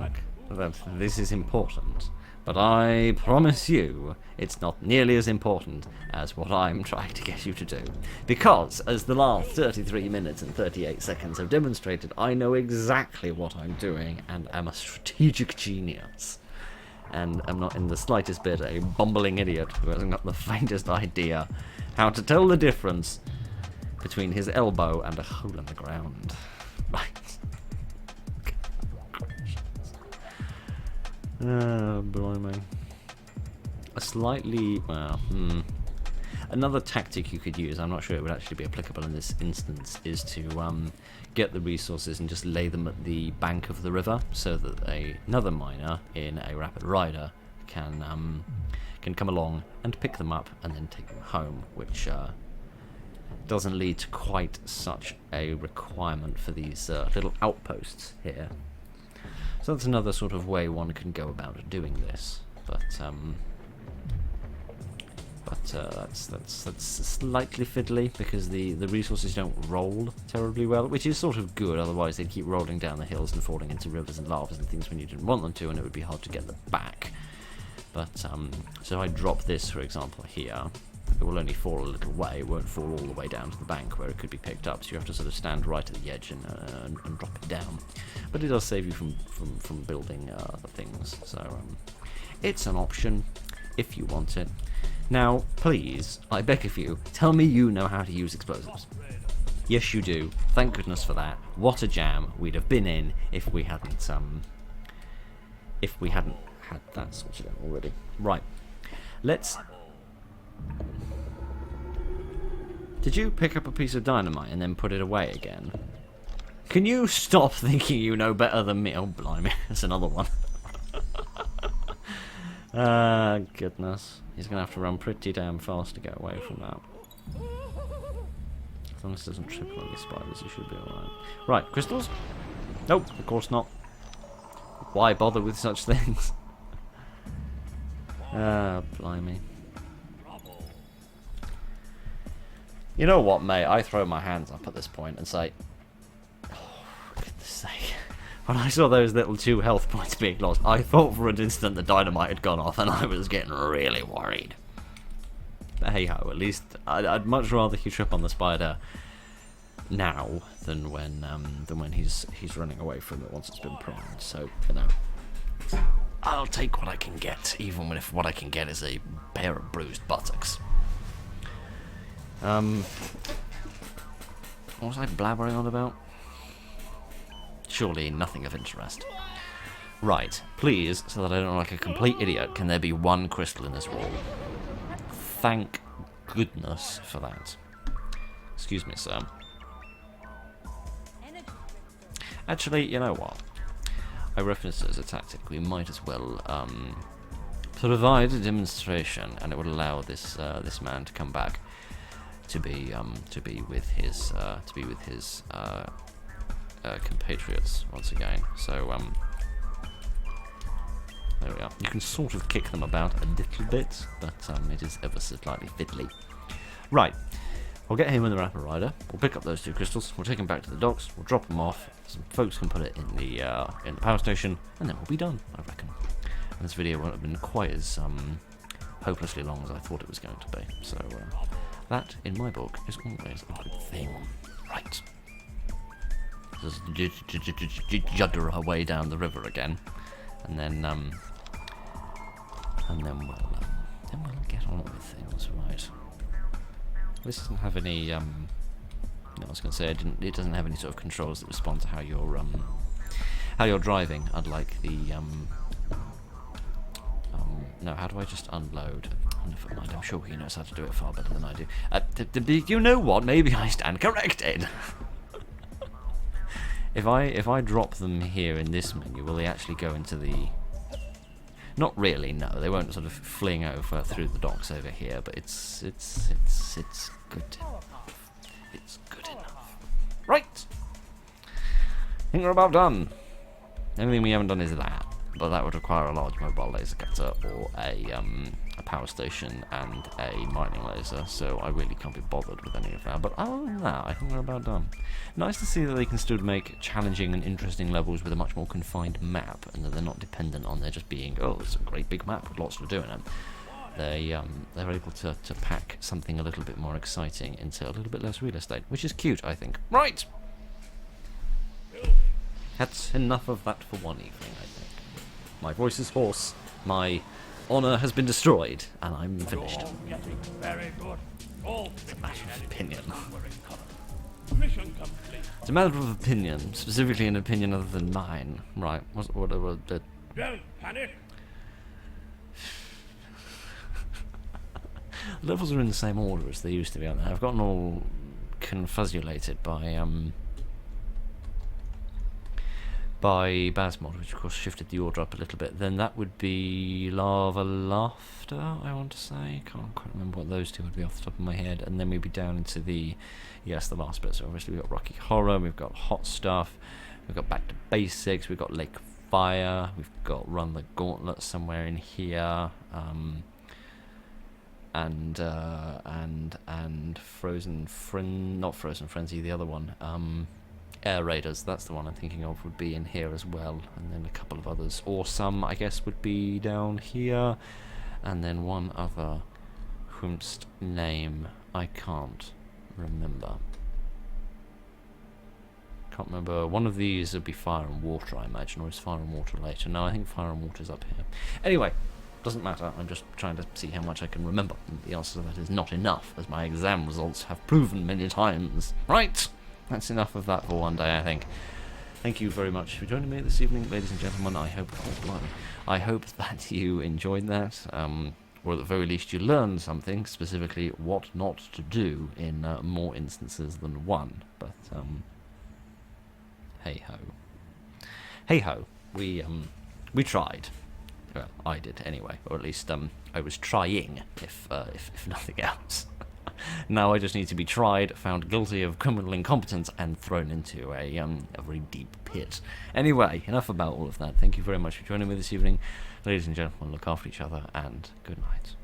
that this is important, but I promise you it's not nearly as important as what I'm trying to get you to do. Because, as the last 33 minutes and 38 seconds have demonstrated, I know exactly what I'm doing and am a strategic genius. And I'm not in the slightest bit a bumbling idiot who hasn't got the faintest idea how to tell the difference between his elbow and a hole in the ground. Right. Oh, blimey. A slightly, well, another tactic you could use, I'm not sure it would actually be applicable in this instance, is to get the resources and just lay them at the bank of the river so that another miner in a rapid rider can come along and pick them up and then take them home, which doesn't lead to quite such a requirement for these little outposts here. So that's another sort of way one can go about doing this, but that's slightly fiddly because the resources don't roll terribly well, which is sort of good. Otherwise, they'd keep rolling down the hills and falling into rivers and lavas and things when you didn't want them to, and it would be hard to get them back. But so I drop this, for example, here. It will only fall a little way. It won't fall all the way down to the bank where it could be picked up. So you have to sort of stand right at the edge and drop it down. But it does save you from building other things. So it's an option if you want it. Now, please, I beg of you, tell me you know how to use explosives. Yes, you do. Thank goodness for that. What a jam we'd have been in if we hadn't had that sorted out already. Right. Let's. Did you pick up a piece of dynamite and then put it away again? Can you stop thinking you know better than me? Oh, blimey, that's another one. Goodness. He's going to have to run pretty damn fast to get away from that. As long as he doesn't trip on any spiders, he should be alright. Right, crystals? Nope, of course not. Why bother with such things? Blimey. You know what, mate? I throw my hands up at this point and say, oh, for goodness sake. When I saw those little 2 health points being lost, I thought for an instant the dynamite had gone off and I was getting really worried. But hey ho, at least I'd much rather he trip on the spider now than when he's running away from it once it's been primed. So, you know, I'll take what I can get, even if what I can get is a pair of bruised buttocks. What was I blabbering on about? Surely nothing of interest. Right, please, so that I don't look like a complete idiot, can there be 1 crystal in this wall? Thank goodness for that. Excuse me, sir. Actually, you know what? I referenced it as a tactic, we might as well provide a demonstration, and it would allow this this man to come back to be with his compatriots once again. So there we are. You can sort of kick them about a little bit, but it is ever so slightly fiddly. Right, we'll get him in the Rapper Rider. We'll pick up those 2 crystals. We'll take them back to the docks. We'll drop them off. Some folks can put it in the power station, and then we'll be done, I reckon. And this video won't have been quite as hopelessly long as I thought it was going to be. So that, in my book, is always a good thing. Right. Just judder our way down the river again, and then we'll get on with things, right? This doesn't have any. No, I was going to say it doesn't have any sort of controls that respond to how you're driving, unlike the No, how do I just unload? Never mind, I'm sure he knows how to do it far better than I do. You know what? Maybe I stand corrected. If I drop them here in this menu, will they actually go into the... Not really, no. They won't sort of fling over through the docks over here, but it's good enough. It's good enough. Right! I think we're about done. The only thing we haven't done is that, but that would require a large mobile laser cutter or a power station and a mining laser, so I really can't be bothered with any of that. But other than that, I think we're about done. Nice to see that they can still make challenging and interesting levels with a much more confined map, and that they're not dependent on there just being, oh, it's a great big map with lots to do in it. They're able to pack something a little bit more exciting into a little bit less real estate, which is cute, I think. Right! That's enough of that for one evening, I think. My voice is hoarse, my honour has been destroyed, and I'm finished. Very good. All It's a matter of opinion. mission complete. It's a matter of opinion, specifically an opinion other than mine. Right, what Don't panic. levels are in the same order as they used to be, aren't they? I've gotten all confusulated by Basmod, which of course shifted the order up a little bit. Then that would be Lava Laughter, I want to say. Can't quite remember what those two would be off the top of my head. And then we'd be down into the last bit. So obviously we've got Rocky Horror, we've got Hot Stuff, we've got Back to Basics, we've got Lake Fire, we've got Run the Gauntlet somewhere in here, and not Frozen Frenzy, the other one, Air Raiders, that's the one I'm thinking of, would be in here as well, and then a couple of others, or some I guess would be down here, and then one other whomst name I can't remember. One of these would be Fire and Water, I imagine, or is Fire and Water later? No, I think Fire and Water's up here. Anyway, doesn't matter, I'm just trying to see how much I can remember, and the answer to that is not enough, as my exam results have proven many times. Right! That's enough of that for one day, I think. Thank you very much for joining me this evening, ladies and gentlemen. I hope that you enjoyed that, or at the very least you learned something, specifically what not to do in more instances than one. But hey ho, hey ho. We tried. Well, I did anyway, or at least I was trying, if nothing else. Now I just need to be tried, found guilty of criminal incompetence, and thrown into a very deep pit. Anyway, enough about all of that. Thank you very much for joining me this evening. Ladies and gentlemen, look after each other, and good night.